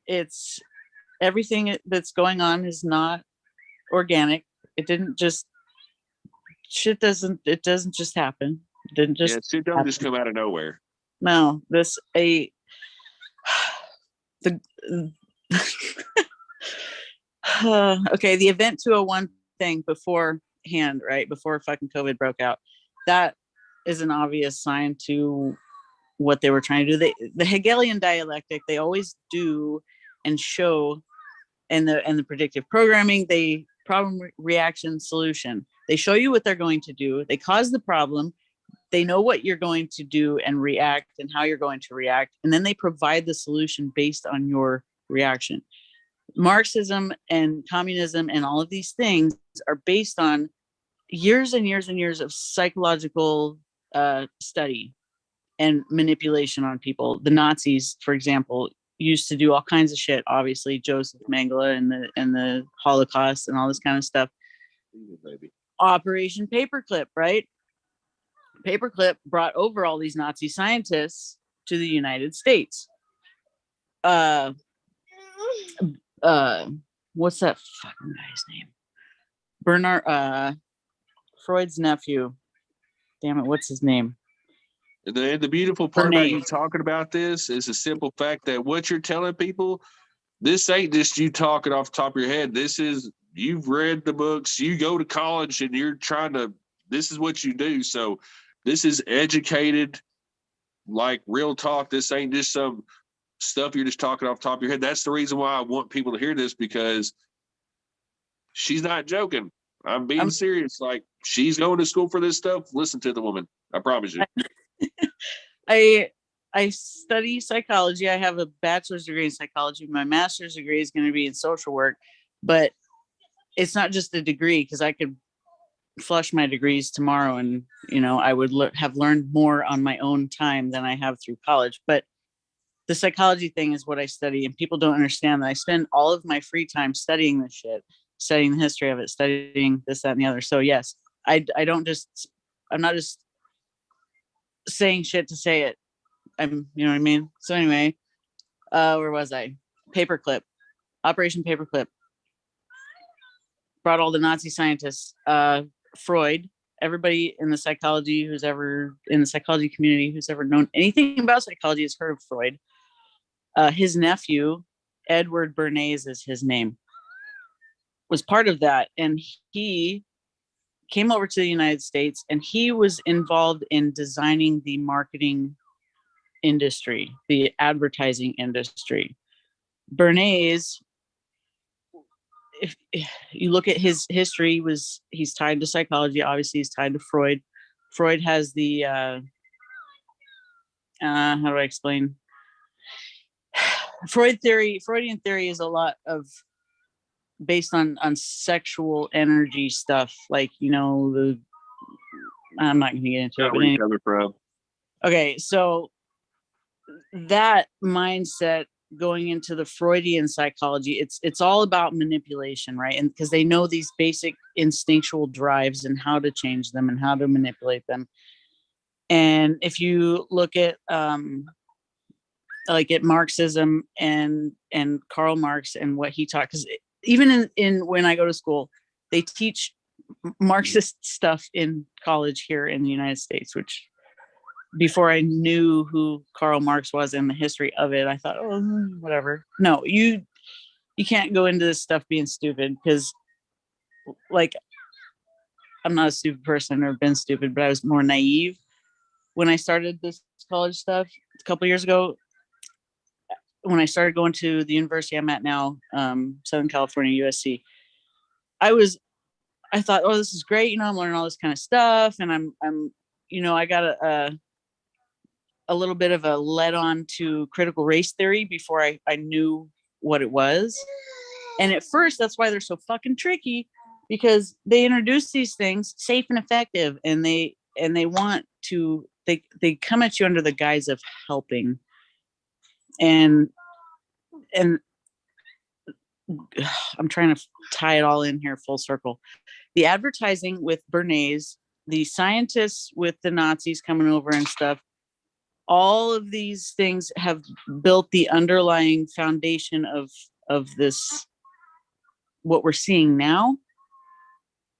It's everything that's going on is not organic. It didn't just it doesn't just happen. It didn't just shit don't just come out of nowhere. No, okay, the Event 201 thing beforehand, right before fucking COVID broke out, that is an obvious sign to what they were trying to do. The Hegelian dialectic, they always do and show in the predictive programming, they problem reaction solution. They show you what they're going to do. They cause the problem. They know what you're going to do and react and how you're going to react. And then they provide the solution based on your reaction. Marxism and communism and all of these things are based on years and years and years of psychological study and manipulation on people. The Nazis, for example, used to do all kinds of shit. Obviously, Joseph Mengele and the Holocaust and all this kind of stuff. Baby. Operation Paperclip, right? Paperclip brought over all these Nazi scientists to the United States. What's that fucking guy's name? Bernard, Freud's nephew. Damn it, what's his name? The beautiful part about you talking about this is the simple fact that what you're telling people, this ain't just you talking off the top of your head. This is, you've read the books, you go to college and you're trying to, this is what you do. So This is educated, like real talk. This ain't just some stuff you're just talking off the top of your head. That's the reason why I want people to hear this, because she's not joking. I'm being serious. Like, she's going to school for this stuff. Listen to the woman. I promise you. I study psychology. I have a bachelor's degree in psychology. My master's degree is going to be in social work, but it's not just a degree, because I could flush my degrees tomorrow and, you know, I would have learned more on my own time than I have through college. But the psychology thing is what I study, and people don't understand that I spend all of my free time studying this shit, studying the history of it, studying this, that, and the other. So yes, I'm not just saying shit to say it. You know what I mean? So anyway, where was I? Paperclip, Operation Paperclip. Brought all the Nazi scientists, Freud, everybody in the psychology who's ever in the psychology community, who's ever known anything about psychology has heard of Freud. His nephew, Edward Bernays is his name, was part of that. And he came over to the United States, and he was involved in designing the marketing industry, the advertising industry. Bernays, if you look at his history, he's tied to psychology. Obviously, he's tied to Freud. Freud has the how do I explain? Freudian theory is a lot of based on sexual energy stuff, like, you know, I'm not gonna get into it. But anyway. Okay, so that mindset going into the Freudian psychology, it's all about manipulation, right? And because they know these basic instinctual drives and how to change them and how to manipulate them. And if you look at like at Marxism and Karl Marx and what he taught, because even in when I go to school, they teach Marxist stuff in college here in the United States, which before I knew who Karl Marx was and the history of it, I thought, oh, whatever. No, you can't go into this stuff being stupid, because like, I'm not a stupid person or been stupid, but I was more naive when I started this college stuff a couple of years ago. When I started going to the university I'm at now, Southern California, USC, I thought, oh, this is great. You know, I'm learning all this kind of stuff, and I'm, you know, I got a little bit of a lead on to critical race theory before I knew what it was. And at first, that's why they're so fucking tricky, because they introduce these things safe and effective, and they want to, they come at you under the guise of helping. And I'm trying to tie it all in here full circle. The advertising with Bernays, the scientists with the Nazis coming over and stuff, all of these things have built the underlying foundation of this, what we're seeing now.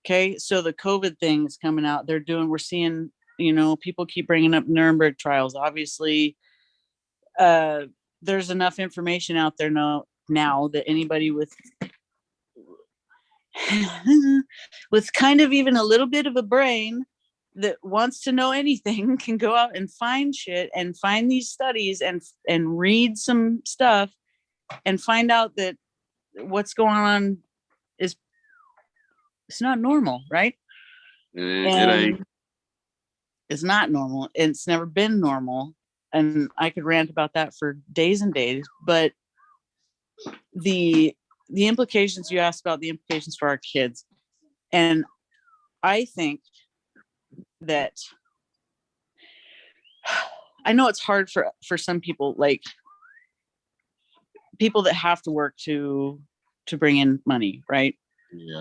Okay, so the COVID thing is coming out. We're seeing, you know, people keep bringing up Nuremberg trials. Obviously, there's enough information out there now that anybody with kind of even a little bit of a brain that wants to know anything can go out and find shit and find these studies and read some stuff and find out that what's going on is, it's not normal, right? It's not normal. It's never been normal. And I could rant about that for days and days, but the implications, you asked about the implications for our kids. And I think that, I know it's hard for some people, like people that have to work to bring in money, right? Yeah.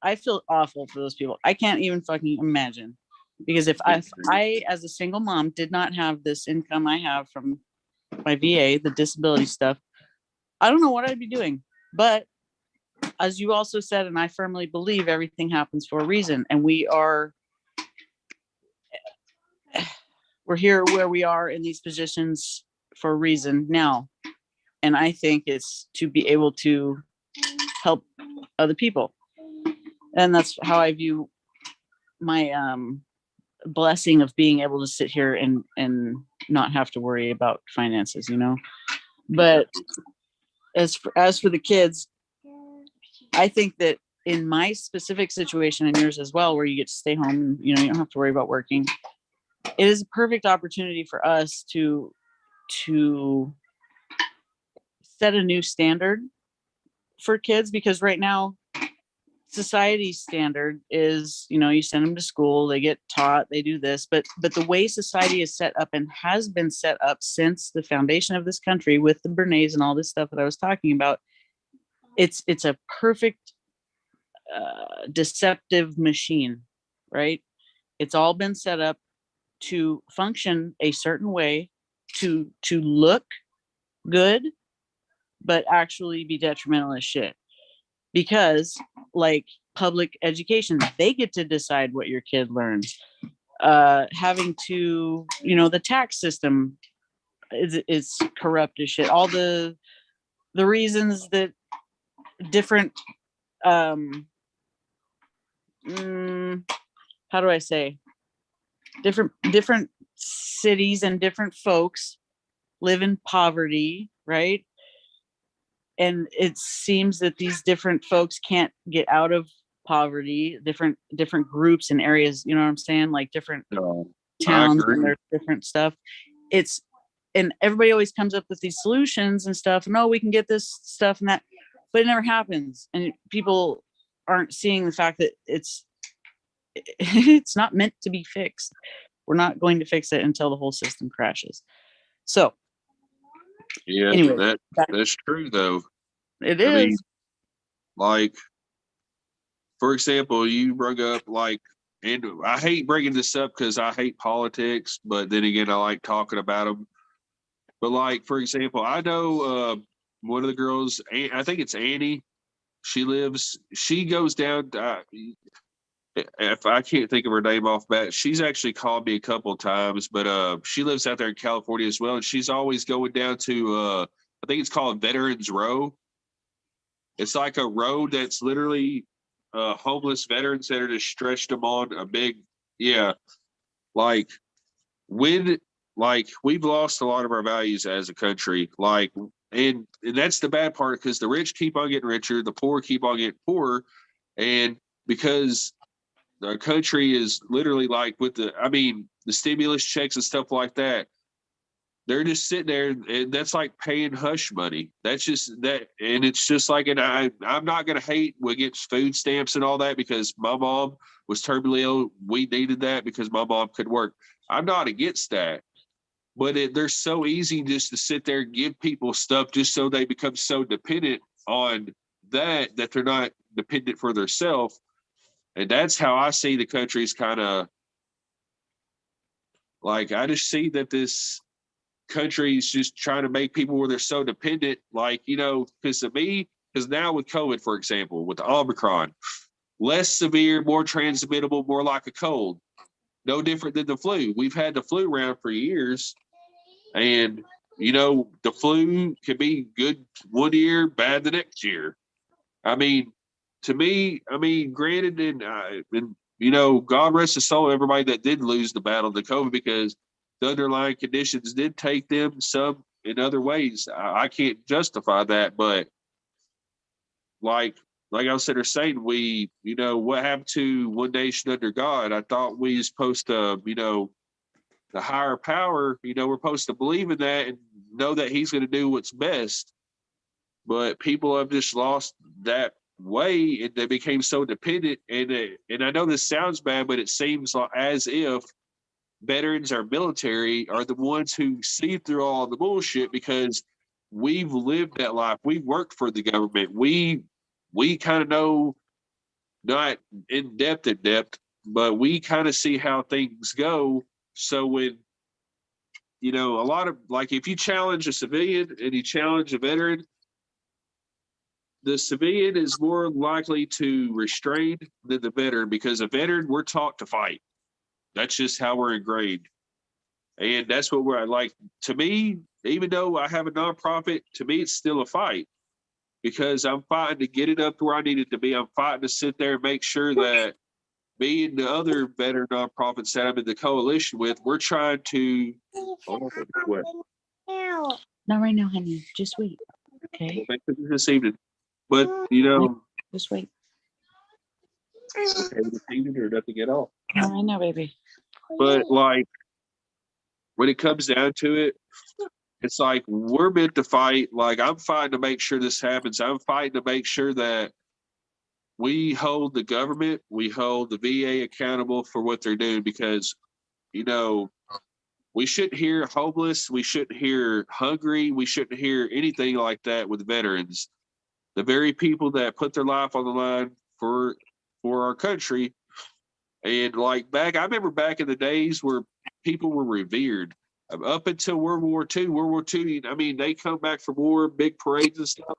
I feel awful for those people. I can't even fucking imagine, because if I as a single mom did not have this income I have from my VA, the disability stuff, I don't know what I'd be doing. But as you also said, and I firmly believe, everything happens for a reason, and we're here where we are in these positions for a reason now. And I think it's to be able to help other people. And that's how I view my blessing of being able to sit here and not have to worry about finances, you know. But as for the kids, I think that in my specific situation and yours as well, where you get to stay home, you know, you don't have to worry about working. It is a perfect opportunity for us to set a new standard for kids, because right now society's standard is, you know, you send them to school, they get taught, they do this, but the way society is set up and has been set up since the foundation of this country with the Bernays and all this stuff that I was talking about, it's a perfect deceptive machine, right? It's all been set up to function a certain way, to look good, but actually be detrimental as shit. Because like public education, they get to decide what your kid learns. Having to, you know, the tax system is corrupt as shit. All the reasons that different how do I say, different cities and different folks live in poverty, right? And it seems that these different folks can't get out of poverty, different groups and areas, you know what I'm saying? Like different towns and their different stuff. It's, and everybody always comes up with these solutions and stuff. No, we can get this stuff and that, but it never happens. And people aren't seeing the fact that it's not meant to be fixed. We're not going to fix it until the whole system crashes. So yeah, anyway, that's true though. It is. I mean, like, for example, you brought up like, and I hate bringing this up because I hate politics, but then again, I like talking about them. But like, for example, I know one of the girls, I think it's Annie. She goes down. If I can't think of her name off bat, she's actually called me a couple of times, but she lives out there in California as well. And she's always going down to, I think it's called Veterans Row. It's like a road that's literally homeless veterans that are just stretched them on a big, yeah. Like we've lost a lot of our values as a country. Like, and that's the bad part, because the rich keep on getting richer, the poor keep on getting poorer. And because the country is literally like with the stimulus checks and stuff like that, they're just sitting there, and that's like paying hush money. That's just that, and it's just like, and I'm not gonna hate against food stamps and all that, because my mom was terminally ill. We needed that because my mom couldn't work. I'm not against that, but they're so easy just to sit there and give people stuff just so they become so dependent on that they're not dependent for themselves. And that's how I see the country's kind of like, I just see that this country is just trying to make people where they're so dependent, like, you know, because now with COVID, for example, with the Omicron, less severe, more transmittable, more like a cold, no different than the flu. We've had the flu around for years, and, you know, the flu can be good one year, bad the next year. I mean, to me, granted, and you know, God rest his soul, everybody that did lose the battle to COVID, because the underlying conditions did take them some in other ways. I can't justify that, but like I was saying, we, you know, what happened to one nation under God? I thought we was supposed to, you know, the higher power, you know, we're supposed to believe in that and know that he's going to do what's best. But people have just lost that way, and they became so dependent. And I know this sounds bad, but it seems like as if veterans or military are the ones who see through all the bullshit, because we've lived that life. We've worked for the government. We kind of know, not in depth, but we kind of see how things go. So when, you know, a lot of, like, if you challenge a civilian and you challenge a veteran, the civilian is more likely to restrain than the veteran, because a veteran, we're taught to fight. That's just how we're ingrained. And that's what we're like. To me, even though I have a nonprofit, to me, it's still a fight, because I'm fighting to get it up to where I need it to be. I'm fighting to sit there and make sure that me and the other better nonprofits that I'm in the coalition with, we're trying to. Hold on, what? Not right now, honey. Just wait. Okay. We'll make it this evening. But you know, Just wait. okay, this evening or nothing at all. No, I know, baby. But like when it comes down to it, it's like we're meant to fight. Like I'm fighting to make sure this happens. I'm fighting to make sure that we hold the government, we hold the VA accountable for what they're doing because, you know, we shouldn't hear homeless, we shouldn't hear hungry, we shouldn't hear anything like that with veterans. The very people that put their life on the line for our country. And like I remember back in the days where people were revered. Up until World War II, I mean, they come back from war, big parades and stuff.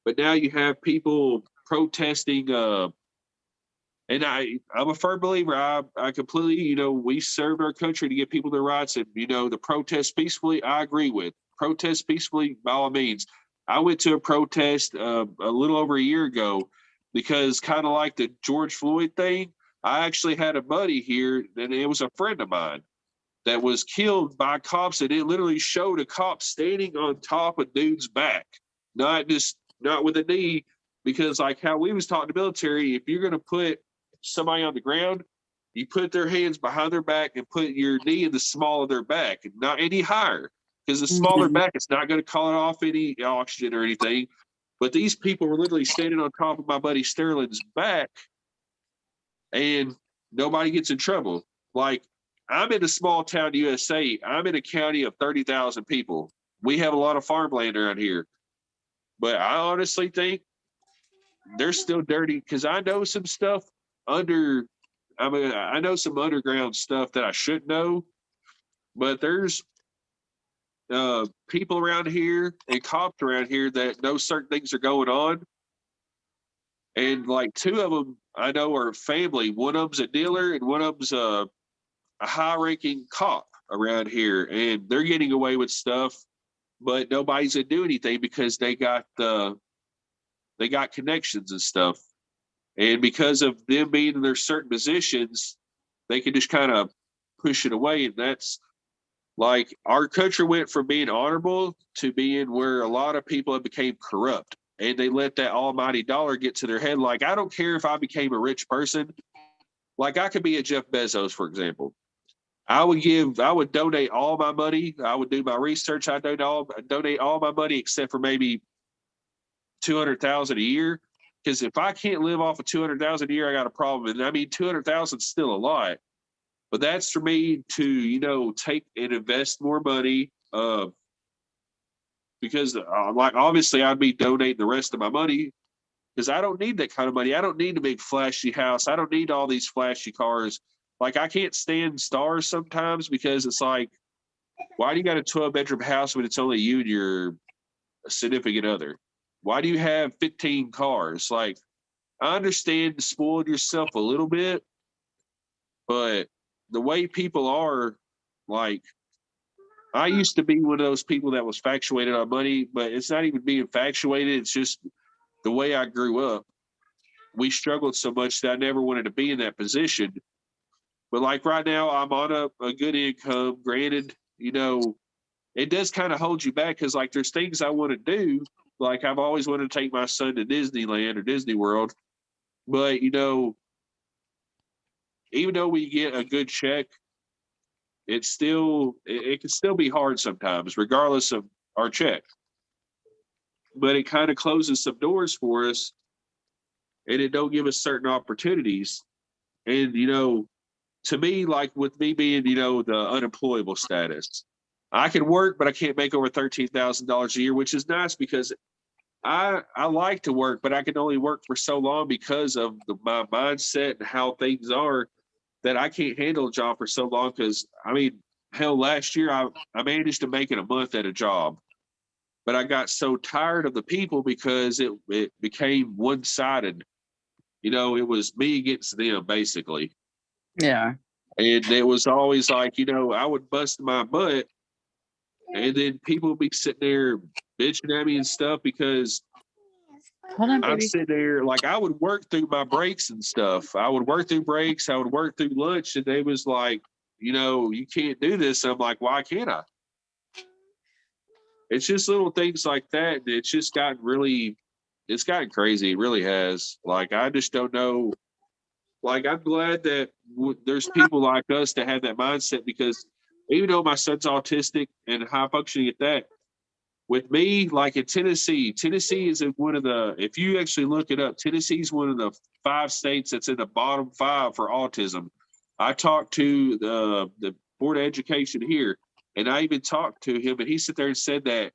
But now you have people protesting. And I'm a firm believer. I completely, you know, we served our country to give people their rights. And, you know, the protest peacefully, I agree with. Protest peacefully by all means. I went to a protest a little over a year ago because kind of like the George Floyd thing, I actually had a buddy here, and it was a friend of mine that was killed by cops, and it literally showed a cop standing on top of dude's back, not with a knee, because like how we was taught in the military, if you're going to put somebody on the ground, you put their hands behind their back and put your knee in the small of their back, and not any higher, because the smaller back, it's not going to cut off any oxygen or anything. But these people were literally standing on top of my buddy Sterling's back, and nobody gets in trouble. Like, I'm in a small town, USA. I'm in a county of 30,000 people. We have a lot of farmland around here. But I honestly think they're still dirty because I know some stuff I know some underground stuff that I should know. But there's people around here and cops around here that know certain things are going on. And like two of them I know are family. One of them's a dealer and one of them's a high-ranking cop around here, and they're getting away with stuff, but nobody's gonna do anything because they got connections and stuff, and because of them being in their certain positions, they can just kind of push it away. And that's like our country went from being honorable to being where a lot of people have became corrupt, and they let that almighty dollar get to their head. Like I don't care if I became a rich person. Like I could be a Jeff Bezos, for example. I would donate all my money. I would do my research. I donate all my money except for maybe 200,000 a year. Because if I can't live off of 200,000 a year, I got a problem. And I mean, 200,000 is still a lot, but that's for me to, you know, take and invest more money. Because like obviously I'd be donating the rest of my money because I don't need that kind of money. I don't need a big flashy house. I don't need all these flashy cars. Like I can't stand stars sometimes because it's like, why do you got a 12-bedroom house when it's only you and your significant other? Why do you have 15 cars? Like I understand spoiling yourself a little bit, but the way people are, like I used to be one of those people that was factuated on money, but it's not even being factuated. It's just the way I grew up. We struggled so much that I never wanted to be in that position. But like right now, I'm on a good income. Granted, you know, it does kind of hold you back because like there's things I want to do. Like I've always wanted to take my son to Disneyland or Disney World. But, you know, even though we get a good check, it can still be hard sometimes, regardless of our check. But it kind of closes some doors for us and it don't give us certain opportunities. And, you know, to me, like with me being, you know, the unemployable status, I can work, but I can't make over $13,000 a year, which is nice because I like to work, but I can only work for so long because of my mindset and how things are that I can't handle a job for so long. Because I mean, hell, last year I managed to make it a month at a job, but I got so tired of the people because it became one sided. You know, it was me against them basically. Yeah. And it was always like, you know, I would bust my butt and then people would be sitting there bitching at me and stuff because Hold on, I'm baby. sitting there, like, I would work through my breaks and stuff. I would work through breaks. I would work through lunch. And they was like, you can't do this. I'm like, why can't I? It's just little things like that. It's just it's gotten crazy. It really has. Like, I just don't know. Like, I'm glad that there's people like us that have that mindset, because even though my son's autistic and high functioning at that, with me, like in Tennessee is one of if you actually look it up, Tennessee is one of the 5 states that's in the bottom 5 for autism. I talked to the Board of Education here, and I even talked to him, and he sat there and said that,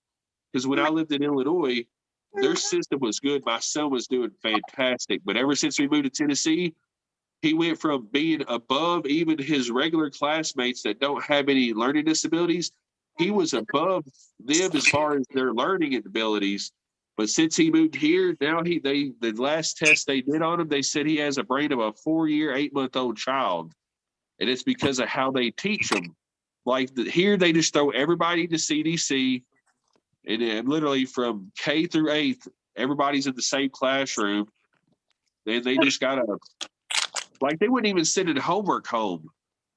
because when I lived in Illinois, their system was good. My son was doing fantastic. But ever since we moved to Tennessee, he went from being above even his regular classmates that don't have any learning disabilities. He was above them as far as their learning abilities. But since he moved here, now the last test they did on him, they said he has a brain of a 4-year, 8-month-old child. And it's because of how they teach them. Like here, they just throw everybody to CDC, and literally from K through 8th, everybody's in the same classroom. And they just got to, like, they wouldn't even send homework home.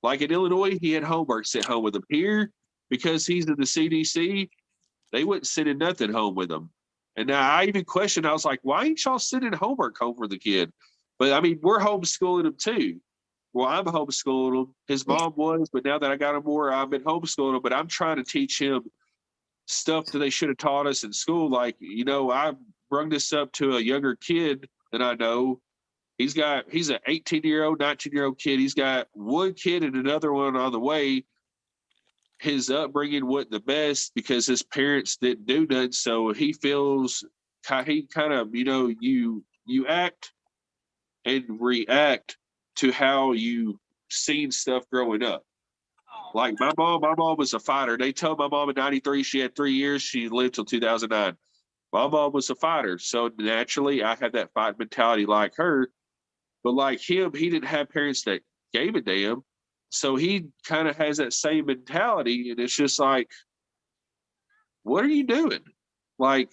Like in Illinois, he had homework sent home with him. Here, because he's in the CDC, they wouldn't send nothing home with him. And now I even questioned, I was like, why ain't y'all sending homework home for the kid? But I mean, we're homeschooling him too. Well, I'm homeschooling him. His mom was, but now that I got him more, I've been homeschooling him. But I'm trying to teach him stuff that they should have taught us in school. Like, I brung this up to a younger kid that I know. He's an 18-year-old, 19-year-old kid. He's got one kid and another one on the way. His upbringing wasn't the best because his parents didn't do nothing. So he feels he kind of, you act and react to how you seen stuff growing up. Like my mom was a fighter. They told my mom in 93 she had 3 years. She lived till 2009. My mom was a fighter. So naturally, I had that fight mentality like her. But like him, he didn't have parents that gave a damn. So he kind of has that same mentality. And it's just like, what are you doing? Like,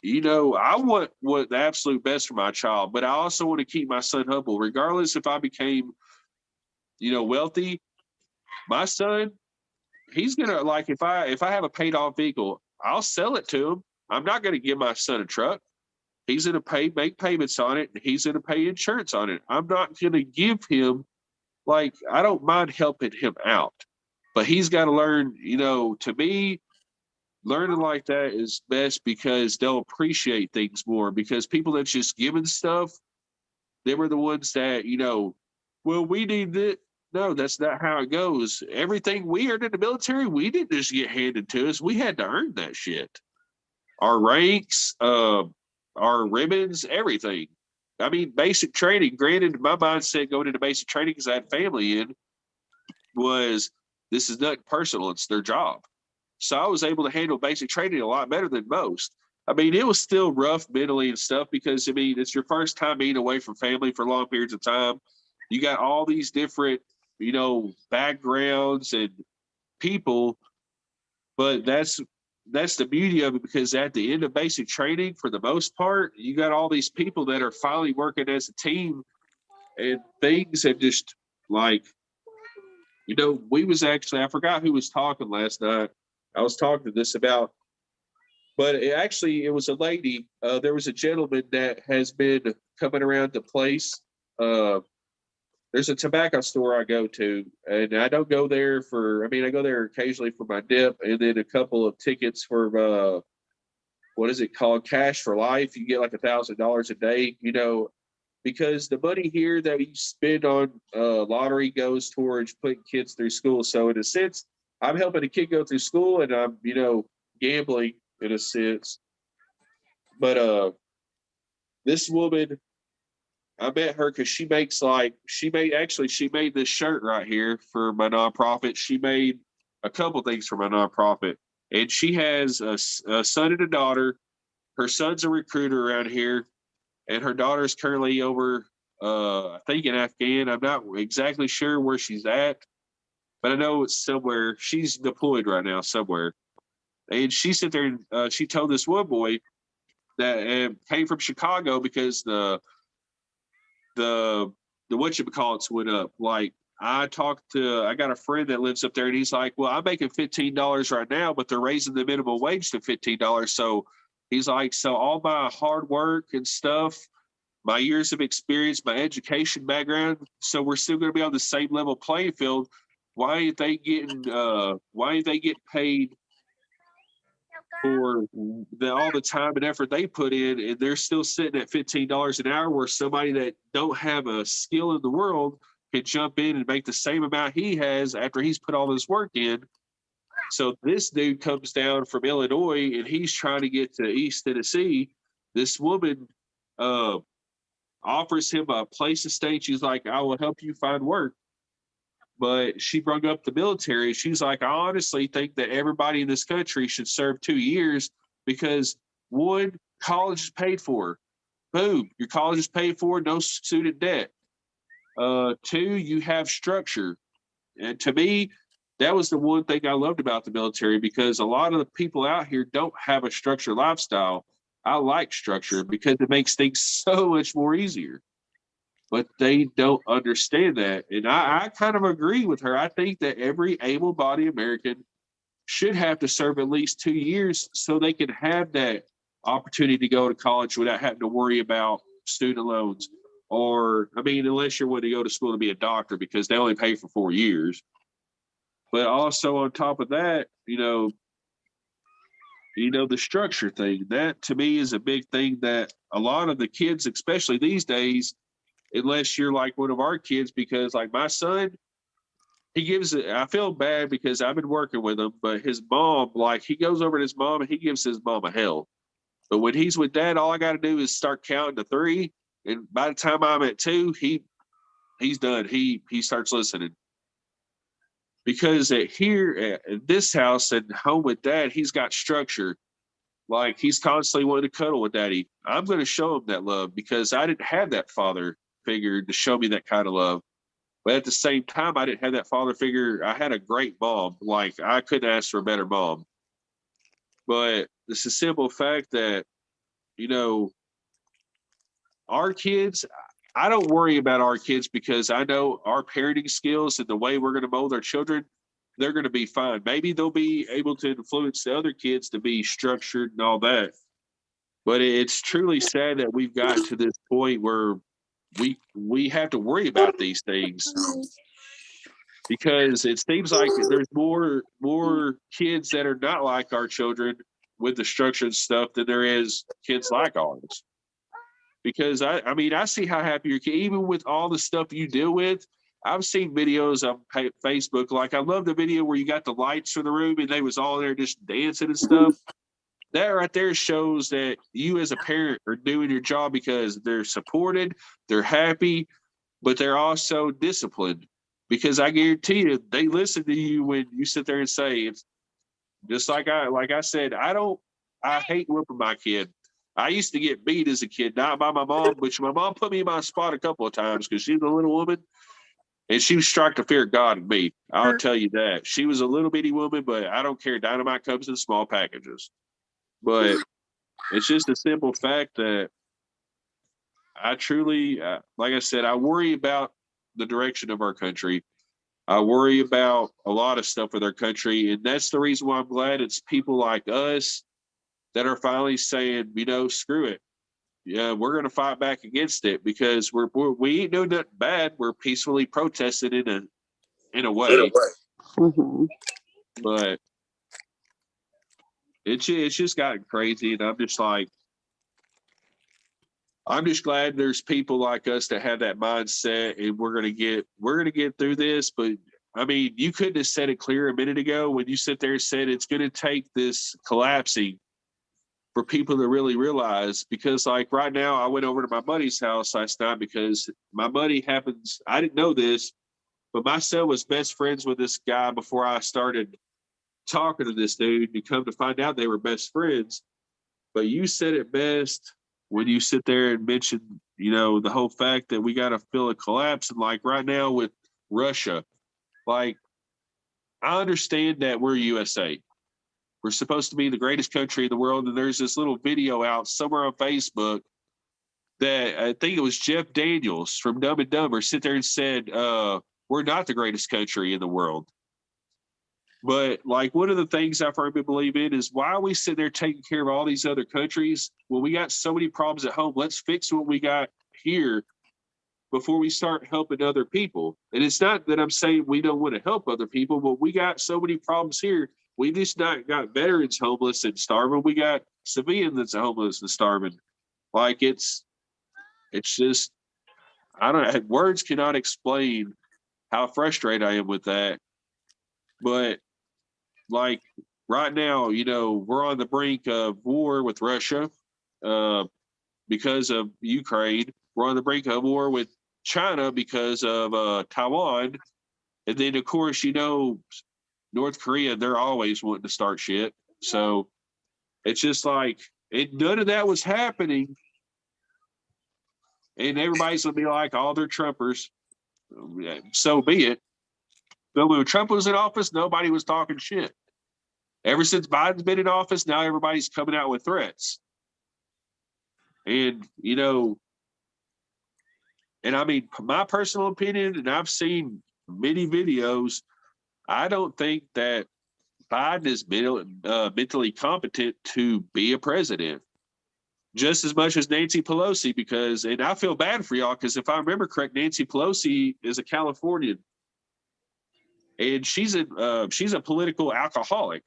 I want what the absolute best for my child, but I also want to keep my son humble. Regardless if I became, wealthy, my son, he's gonna, like, if I have a paid off vehicle, I'll sell it to him. I'm not gonna give my son a truck. He's gonna make payments on it, and he's gonna pay insurance on it. I'm not gonna give him, like, I don't mind helping him out, but he's got to learn, to me, learning like that is best because they'll appreciate things more, because people that's just given stuff, they were the ones that, well, we need it. No, that's not how it goes. Everything we earned in the military, we didn't just get handed to us. We had to earn that shit. Our ranks, our ribbons, everything. I mean, basic training, granted, my mindset going into basic training because I had family in was, this is nothing personal. It's their job. So I was able to handle basic training a lot better than most. I mean, it was still rough mentally and stuff because, I mean, it's your first time being away from family for long periods of time. You got all these different, backgrounds and people, but that's the beauty of it, because at the end of basic training, for the most part, you got all these people that are finally working as a team, and things have just, like, we was actually, I forgot who was talking last night. I was talking to this about, but it was a lady. There was a gentleman that has been coming around the place. There's a tobacco store I go to, and I don't go there I go there occasionally for my dip, and then a couple of tickets for, what is it called? Cash for Life. You get like $1,000 a day, because the money here that you spend on lottery goes towards putting kids through school. So in a sense, I'm helping a kid go through school, and I'm, gambling in a sense. But this woman, I met her because she made this shirt right here for my nonprofit. She made a couple things for my nonprofit, and she has a son and a daughter. Her son's a recruiter around here, and her daughter's currently over, I think, in Afghan. I'm not exactly sure where she's at, but I know it's somewhere. She's deployed right now somewhere. And she sat there and she told this one boy that came from Chicago because the whatchamacallits went up. Like I got a friend that lives up there and he's like, well, I'm making $15 right now, but they're raising the minimum wage to $15. So he's like, so all my hard work and stuff, my years of experience, my education background, so we're still going to be on the same level playing field. Why ain't they getting paid for all the time and effort they put in, and they're still sitting at $15 an hour, where somebody that don't have a skill in the world can jump in and make the same amount he has after he's put all this work in. So this dude comes down from Illinois and he's trying to get to East Tennessee. This woman offers him a place to stay. She's like, I will help you find work. But she brought up the military. She's like, I honestly think that everybody in this country should serve 2 years because one, college is paid for. Boom, your college is paid for, no student debt. Two, you have structure. And to me, that was the one thing I loved about the military, because a lot of the people out here don't have a structured lifestyle. I like structure because it makes things so much more easier. But they don't understand that. And I kind of agree with her. I think that every able-bodied American should have to serve at least 2 years so they can have that opportunity to go to college without having to worry about student loans. Or, I mean, unless you're wanting to go to school to be a doctor, because they only pay for 4 years. But also on top of that, the structure thing, that to me is a big thing that a lot of the kids, especially these days, unless you're like one of our kids, because like my son, I feel bad because I've been working with him, but his mom, like he goes over to his mom and he gives his mom a hell. But when he's with dad, all I got to do is start counting to 3. And by the time I'm at 2, he's done. He starts listening. Because at this house at home with dad, he's got structure. Like he's constantly wanting to cuddle with daddy. I'm going to show him that love because I didn't have that father figure to show me that kind of love. But at the same time, I didn't have that father figure. I had a great mom. Like I couldn't ask for a better mom. But it's a simple fact that, our kids, I don't worry about our kids because I know our parenting skills and the way we're going to mold our children, they're going to be fine. Maybe they'll be able to influence the other kids to be structured and all that. But it's truly sad that we've got to this point where we have to worry about these things, because it seems like there's more kids that are not like our children with the structured stuff than there is kids like ours. Because I mean, I see how happy your kid, even with all the stuff you deal with. I've seen videos on Facebook. Like I love the video where you got the lights for the room and they was all there just dancing and stuff. That right there shows that you as a parent are doing your job because they're supported, they're happy, but they're also disciplined. Because I guarantee you, they listen to you when you sit there and say, it's just like I said, I hate whooping my kid. I used to get beat as a kid, not by my mom, but my mom put me in my spot a couple of times because she's a little woman, and she struck the fear of God in me. I'll tell you that. She was a little bitty woman, but I don't care. Dynamite comes in small packages. But it's just a simple fact that I truly, like I said, I worry about the direction of our country. I worry about a lot of stuff with our country, and that's the reason why I'm glad it's people like us that are finally saying, screw it. Yeah, we're going to fight back against it because we ain't doing nothing bad. We're peacefully protesting in a way. Mm-hmm. But it's just gotten crazy, and I'm just glad there's people like us that have that mindset, and we're gonna get through this. But I mean, you couldn't have said it clear a minute ago when you sit there and said it's going to take this collapsing for people to really realize. Because like right now, I went over to my buddy's house last night because my buddy I didn't know this, but my son was best friends with this guy before I started talking to this dude. You come to find out they were best friends. But you said it best when you sit there and mention, the whole fact that we got to feel a collapse. And like right now with Russia, like I understand that we're USA. we're supposed to be the greatest country in the world. And there's this little video out somewhere on Facebook that I think it was Jeff Daniels from Dumb and Dumber sit there and said, we're not the greatest country in the world. But like one of the things I firmly believe in is why are we sitting there taking care of all these other countries when we got so many problems at home? Let's fix what we got here before we start helping other people. And it's not that I'm saying we don't want to help other people, but we got so many problems here. We just not got veterans homeless and starving. We got civilians that's homeless and starving. Like it's just, I don't know, words cannot explain how frustrated I am with that. But like right now, you know, we're on the brink of war with Russia because of Ukraine. We're on the brink of war with China because of Taiwan. And then, of course, you know, North Korea, they're always wanting to start shit. So it's just like, none of that was happening. And everybody's going to be like, all they're Trumpers. So be it. But when Trump was in office, nobody was talking shit. Ever since Biden's been in office, now everybody's coming out with threats. And, you know, and I mean, my personal opinion, and I've seen many videos, I don't think that Biden is mentally competent to be a president. Just as much as Nancy Pelosi, because, and I feel bad for y'all, because if I remember correct, Nancy Pelosi is a Californian. And she's a political alcoholic.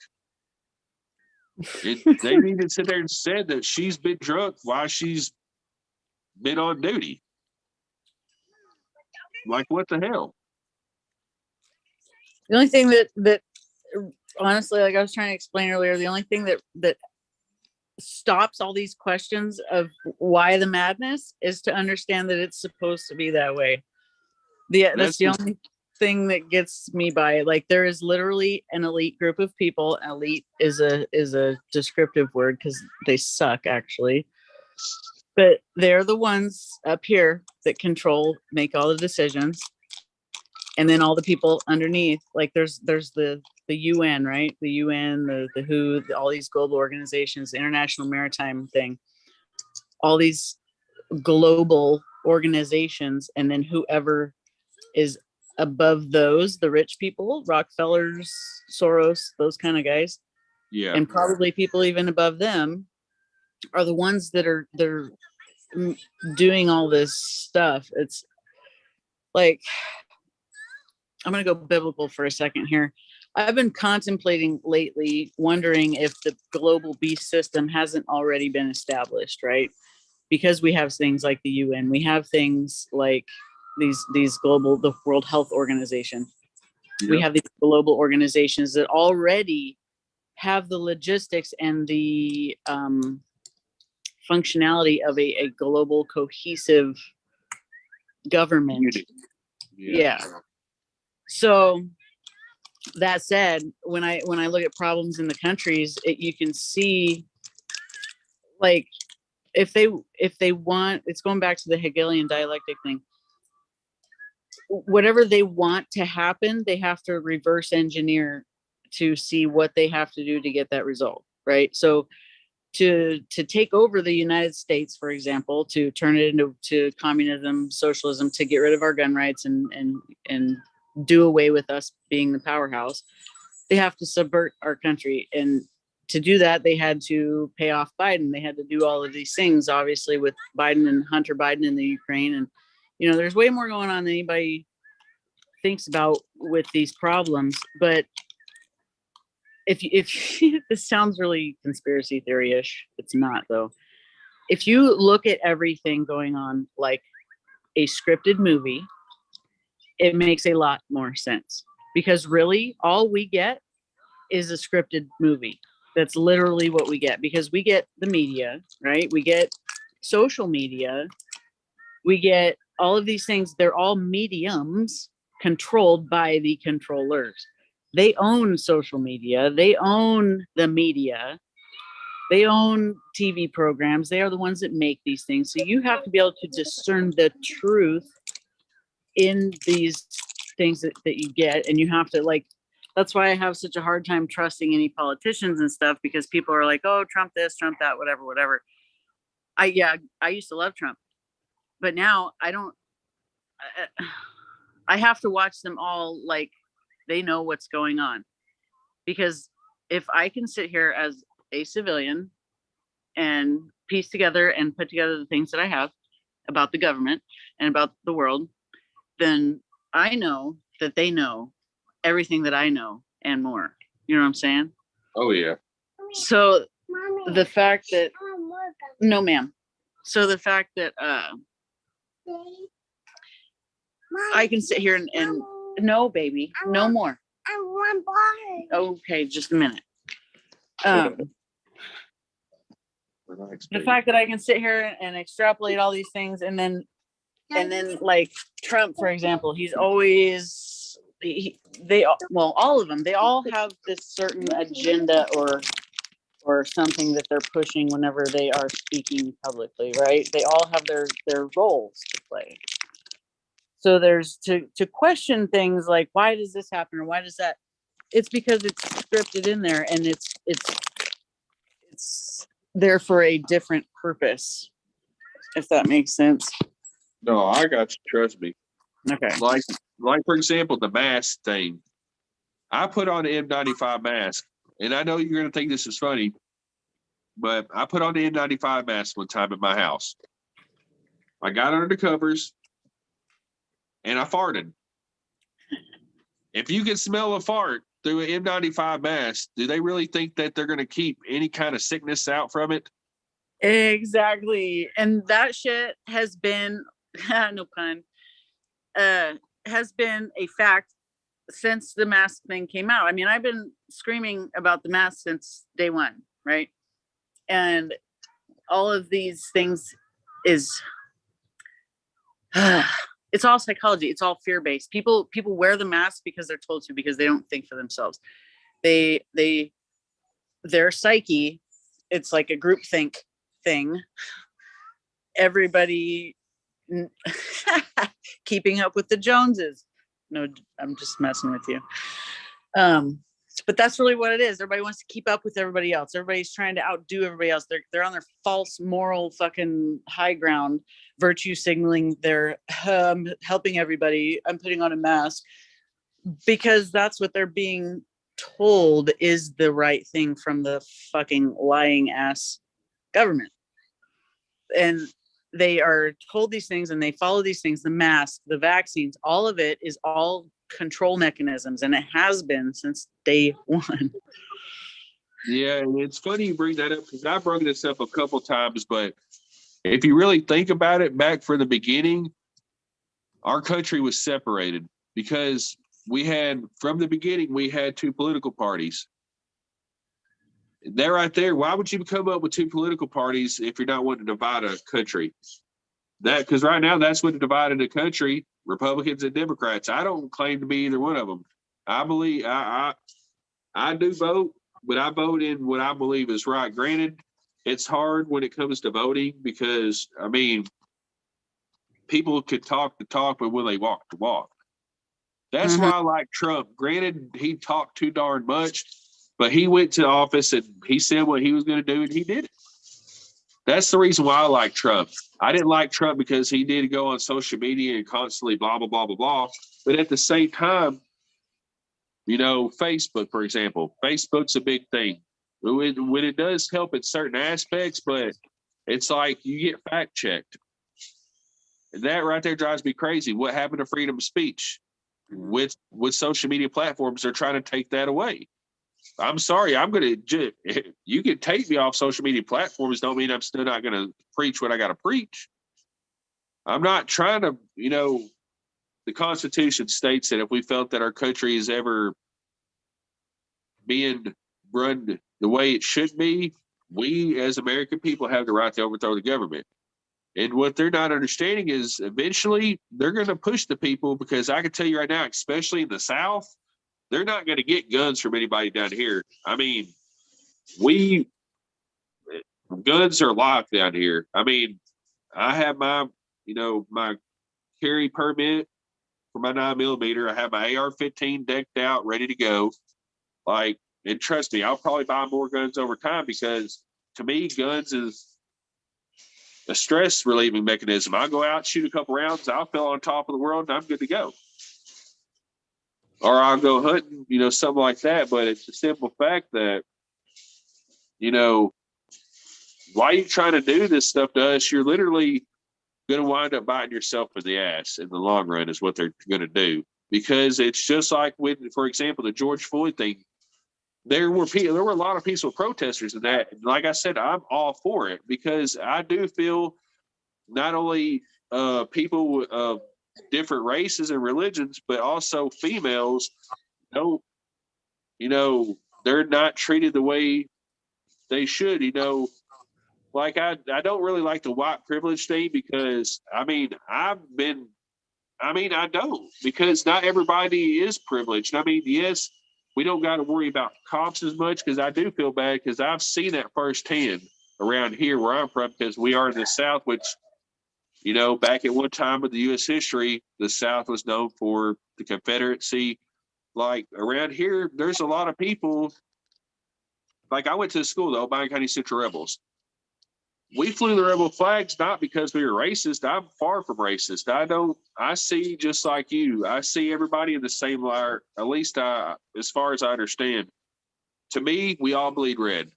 They need to sit there and said that she's been drunk while she's been on duty. Like, what the hell? The only thing that honestly, like I was trying to explain earlier, the only thing that stops all these questions of why the madness is to understand that it's supposed to be that way. That's the only thing that gets me by it. Like, there is literally an elite group of people. Elite is a descriptive word because they suck, actually. But they're the ones up here that control, make all the decisions. And then all the people underneath, like there's the UN, right? The UN, the WHO, all these global organizations, the International Maritime thing, all these global organizations. And then whoever is above those, the rich people, Rockefellers, Soros, those kind of guys. Yeah. And probably people even above them are the ones that are doing all this stuff. It's like, I'm going to go biblical for a second here. I've been contemplating lately, wondering if the global beast system hasn't already been established, right? Because we have things like the UN, we have things like these global, the World Health Organization. Yep. We have these global organizations that already have the logistics and the functionality of a global cohesive government. Yeah. So that said, when I look at problems in the countries, you can see, like, if they want, it's going back to the Hegelian dialectic thing. Whatever they want to happen, they have to reverse engineer to see what they have to do to get that result, right? So to take over the United States, for example, to turn it into communism, socialism, to get rid of our gun rights and do away with us being the powerhouse, they have to subvert our country. And to do that, they had to pay off Biden. They had to do all of these things, obviously, with Biden and Hunter Biden in the Ukraine. And, you know, there's way more going on than anybody thinks about with these problems. But if this sounds really conspiracy theory-ish, it's not, though. If you look at everything going on like a scripted movie, it makes a lot more sense, because really all we get is a scripted movie. That's literally what we get, because we get the media, right? We get social media. We get all of these things. They're all mediums controlled by the controllers. They own social media. They own the media. They own TV programs. They are the ones that make these things. So you have to be able to discern the truth in these things that you get. And you have to, like, That's why I have such a hard time trusting any politicians and stuff, because people are like, oh, Trump this, Trump that, whatever, whatever. I used to love Trump, but now I don't. I have to watch them all like they know what's going on, because if I can sit here as a civilian and piece together and put together the things that I have about the government and about the world, then I know that they know everything that I know and more. You know what I'm saying? Oh yeah. So Mommy, the fact that I want more no, ma'am. So the fact that gummies. I can sit here and no, baby, no more. I want bars. Okay, just a minute. Um, Relax, the baby. fact that I can sit here and extrapolate all these things, and then like Trump, for example, he's always all of them, they all have this certain agenda or something that they're pushing whenever they are speaking publicly, right? They all have their roles to play. So there's to question things like, why does this happen or why does that? It's because it's scripted in there, and it's there for a different purpose, if that makes sense. No, I got you. Trust me. Okay. Like for example, the mask thing. I put on the N95 mask, and I know you're going to think this is funny, but I put on the N95 mask one time at my house. I got under the covers, and I farted. If you can smell a fart through an N95 mask, do they really think that they're going to keep any kind of sickness out from it? Exactly. And that shit has been no pun, has been a fact since the mask thing came out. I mean, I've been screaming about the mask since day one, right? And all of these things is it's all psychology. It's all fear-based. People wear the mask because they're told to, because they don't think for themselves. Their psyche, it's like a groupthink thing. Everybody keeping up with the Joneses. No, I'm just messing with you. But that's really what it is. Everybody wants to keep up with everybody else. Everybody's trying to outdo everybody else. They're on their false moral fucking high ground, virtue signaling. They're helping everybody. I'm putting on a mask because that's what they're being told is the right thing from the fucking lying ass government. And they are told these things and they follow these things, the mask, the vaccines, all of it is all control mechanisms, and it has been since day one. Yeah, and it's funny you bring that up, because I brought this up a couple times, but if you really think about it, back from the beginning, our country was separated because from the beginning, we had two political parties. They're right there. Why would you come up with two political parties if you're not wanting to divide a country? Because right now that's what divided the country: Republicans and Democrats. I don't claim to be either one of them. I believe I do vote, but I vote in what I believe is right. Granted, it's hard when it comes to voting because, I mean, people could talk the talk, but will they walk the walk? That's why I like Trump. Granted, he talked too darn much, but he went to office and he said what he was going to do, and he did it. That's the reason why I like Trump. I didn't like Trump because he did go on social media and constantly blah, blah, blah, blah, blah. But at the same time, you know, Facebook, for example, Facebook's a big thing. When it does help in certain aspects, but it's like you get fact checked. And that right there drives me crazy. What happened to freedom of speech? With social media platforms, they're trying to take that away. I'm sorry. You can take me off social media platforms. Don't mean I'm still not going to preach what I got to preach. I'm not trying to, the Constitution states that if we felt that our country is ever being run the way it should be, we as American people have the right to overthrow the government. And what they're not understanding is eventually they're going to push the people, because I can tell you right now, especially in the South, they're not going to get guns from anybody down here. I mean, guns are locked down here. I mean, I have my carry permit. for my 9mm. I have my AR-15 decked out, ready to go. Like, and trust me, I'll probably buy more guns over time because to me, guns is a stress relieving mechanism. I'll go out, shoot a couple rounds, I'll feel on top of the world, and I'm good to go. Or I'll go hunting, something like that. But it's the simple fact that, why are you trying to do this stuff to us? You're literally going to wind up biting yourself in the ass in the long run is what they're going to do. Because it's just like with, for example, the George Floyd thing. There were a lot of peaceful protesters in that. And like I said, I'm all for it because I do feel not only people of different races and religions, but also females don't, they're not treated the way they should, like I don't really like the white privilege thing because I don't, because not everybody is privileged. I mean, yes, we don't got to worry about cops as much because I do feel bad because I've seen that firsthand around here where I'm from because we are in the South, which, back at one time of the U.S. history, the South was known for the Confederacy. Like around here, there's a lot of people. Like I went to school, the Obion County Central Rebels. We flew the rebel flags not because we were racist. I'm far from racist. I see just like you. I see everybody in the same light, at least as far as I understand. To me, we all bleed red.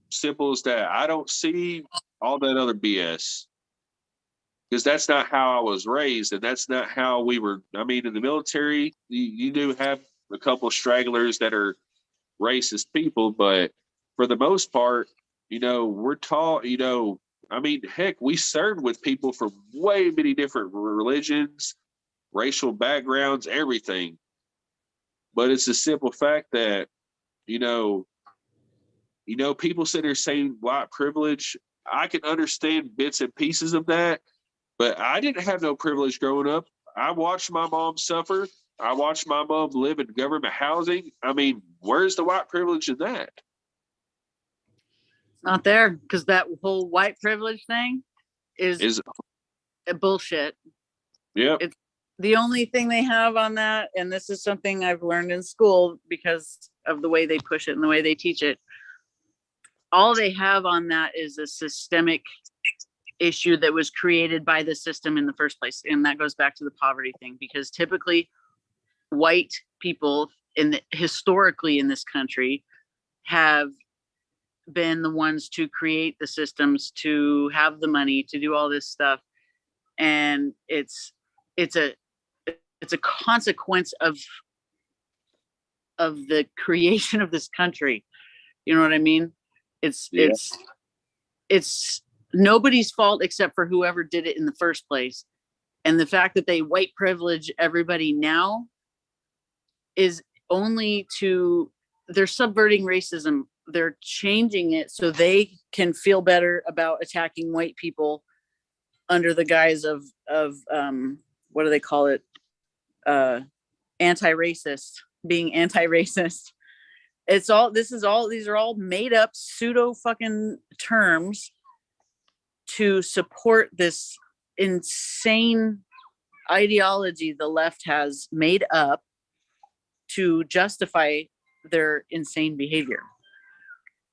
Simple as that. I don't see all that other BS. Because that's not how I was raised, and that's not how we were. I mean, in the military, you do have a couple of stragglers that are racist people, but for the most part, we're taught, I mean, heck, we served with people from way many different religions, racial backgrounds, everything. But it's a simple fact that, people sit there saying white privilege. I can understand bits and pieces of that, but I didn't have no privilege growing up. I watched my mom suffer. I watched my mom live in government housing. I mean, where's the white privilege in that? Not there, because that whole white privilege thing is bullshit. Yeah. It's the only thing they have on that, and this is something I've learned in school because of the way they push it and the way they teach it. All they have on that is a systemic issue that was created by the system in the first place. And that goes back to the poverty thing, because typically white people historically in this country have been the ones to create the systems, to have the money, to do all this stuff. And it's a consequence of the creation of this country. You know what I mean? It's nobody's fault except for whoever did it in the first place. And the fact that they white privilege everybody now is only they're subverting racism. They're changing it so they can feel better about attacking white people under the guise of what do they call it? Anti-racist, being anti-racist. These are all made up pseudo fucking terms to support this insane ideology the left has made up to justify their insane behavior.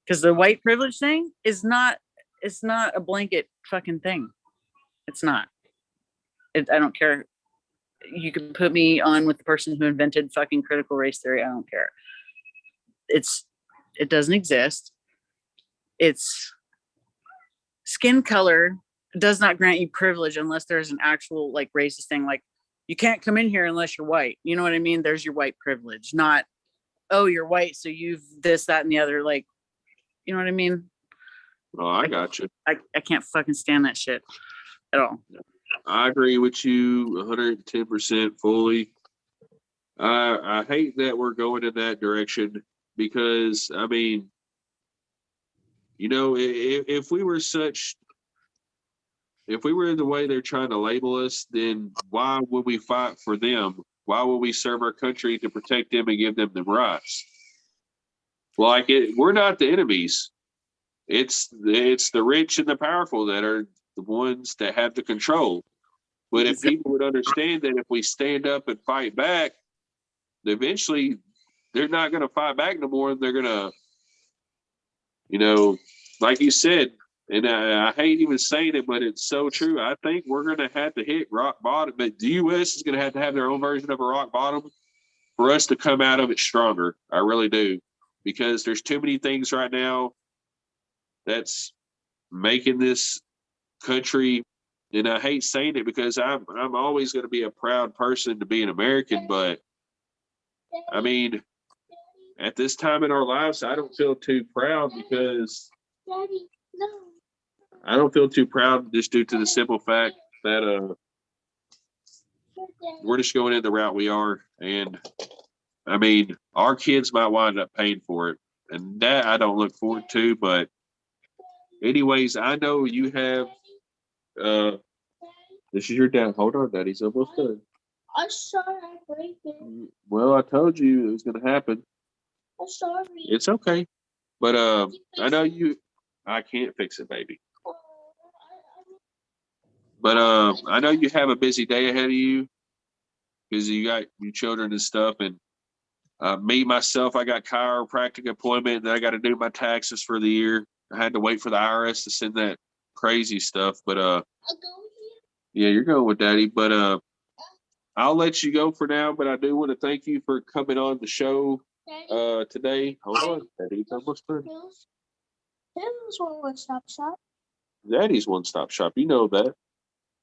Because the white privilege thing it's not a blanket fucking thing. It's not. I don't care. You can put me on with the person who invented fucking critical race theory. I don't care. It doesn't exist. It's skin color does not grant you privilege unless there's an actual like racist thing. Like you can't come in here unless you're white. You know what I mean? There's your white privilege, not, oh, you're white, so you've this, that, and the other. Like, you know what I mean? Oh, I got you. I can't fucking stand that shit at all. I agree with you 110% fully. I hate that we're going in that direction because, I mean, if we were the way they're trying to label us, then why would we fight for them? Why would we serve our country to protect them and give them the rights? We're not the enemies. It's the rich and the powerful that are the ones that have the control. But if people would understand that if we stand up and fight back, eventually they're not going to fight back no more. They're going to, like you said, and I hate even saying it, but it's so true. I think we're going to have to hit rock bottom, but the U.S. is going to have their own version of a rock bottom for us to come out of it stronger. I really do, because there's too many things right now that's making this country, and I hate saying it because I'm always going to be a proud person to be an American, but I mean, at this time in our lives, I don't feel too proud because Daddy, no. I don't feel too proud just due to the simple fact that we're just going in the route we are. And I mean, our kids might wind up paying for it. And that I don't look forward to. But anyways, I know you have this is your dad. Hold on, Daddy's almost done. I'm sorry I break it. Well, I told you it was gonna happen. I'm sorry. It's okay. But I know I can't fix it, baby. But I know you have a busy day ahead of you because you got your children and stuff. And me, myself, I got chiropractic appointment, and then I got to do my taxes for the year. I had to wait for the IRS to send that crazy stuff. But I'll go yeah, you're going with Daddy. But I'll let you go for now. But I do want to thank you for coming on the show Daddy. today. Hold on, Daddy's almost done. Who's one stop shop? Daddy's One Stop Shop. You know that.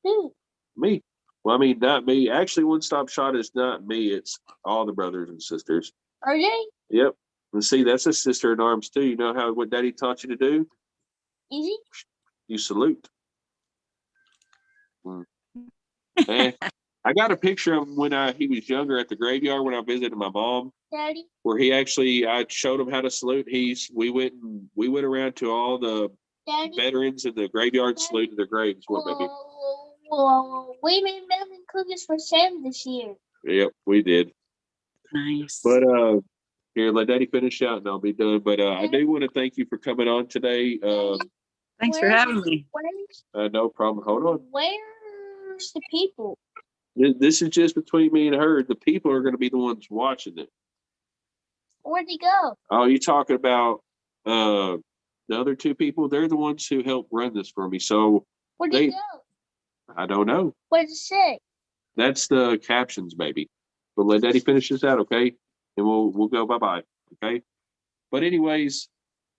Who? Me. Well, I mean, not me. Actually, One Stop Shop is not me. It's all the brothers and sisters. Are they? Yep. And see, that's a sister in arms too. You know what Daddy taught you to do? Easy? You salute. And I got a picture of him when he was younger at the graveyard when I visited my mom, Daddy? where I showed him how to salute. We went around to all the Daddy? veterans in the graveyard and saluted their graves. What, baby? Whoa. We made melon cookies for Sam this year. Yep, we did. Nice. But here, let Daddy finish out and I'll be done. But I do want to thank you for coming on today. Thanks for having me. No problem. Hold on. Where's the people? This is just between me and her. The people are going to be the ones watching it. Where'd they go? Oh, you talking about the other two people? They're the ones who helped run this for me. So Where'd they go? I don't know. What does it say? That's the captions, baby. But let Daddy finish this out, okay? And we'll go bye-bye, okay? But anyways,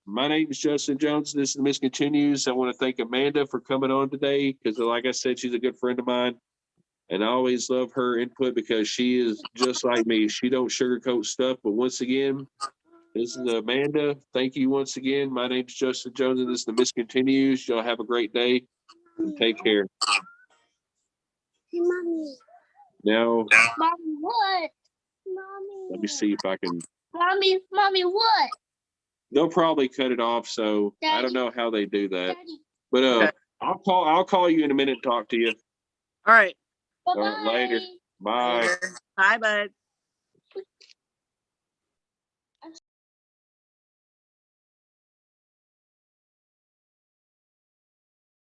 my name is Justin Jones. This is the Miss Continues. I want to thank Amanda for coming on today because, like I said, she's a good friend of mine. And I always love her input because she is just like me. She don't sugarcoat stuff. But once again, this is Amanda. Thank you once again. My name is Justin Jones, and this is the Miss Continues. Y'all have a great day and take care. Hey, Mommy. Now, Mommy, what? Mommy. let me see if I can. Mommy, what? They'll probably cut it off, so I don't Daddy. know how they do that. Daddy. But Okay. I'll call you in a minute and talk to you. All right. Bye-bye. All right, later. Bye. Later. Bye, bud.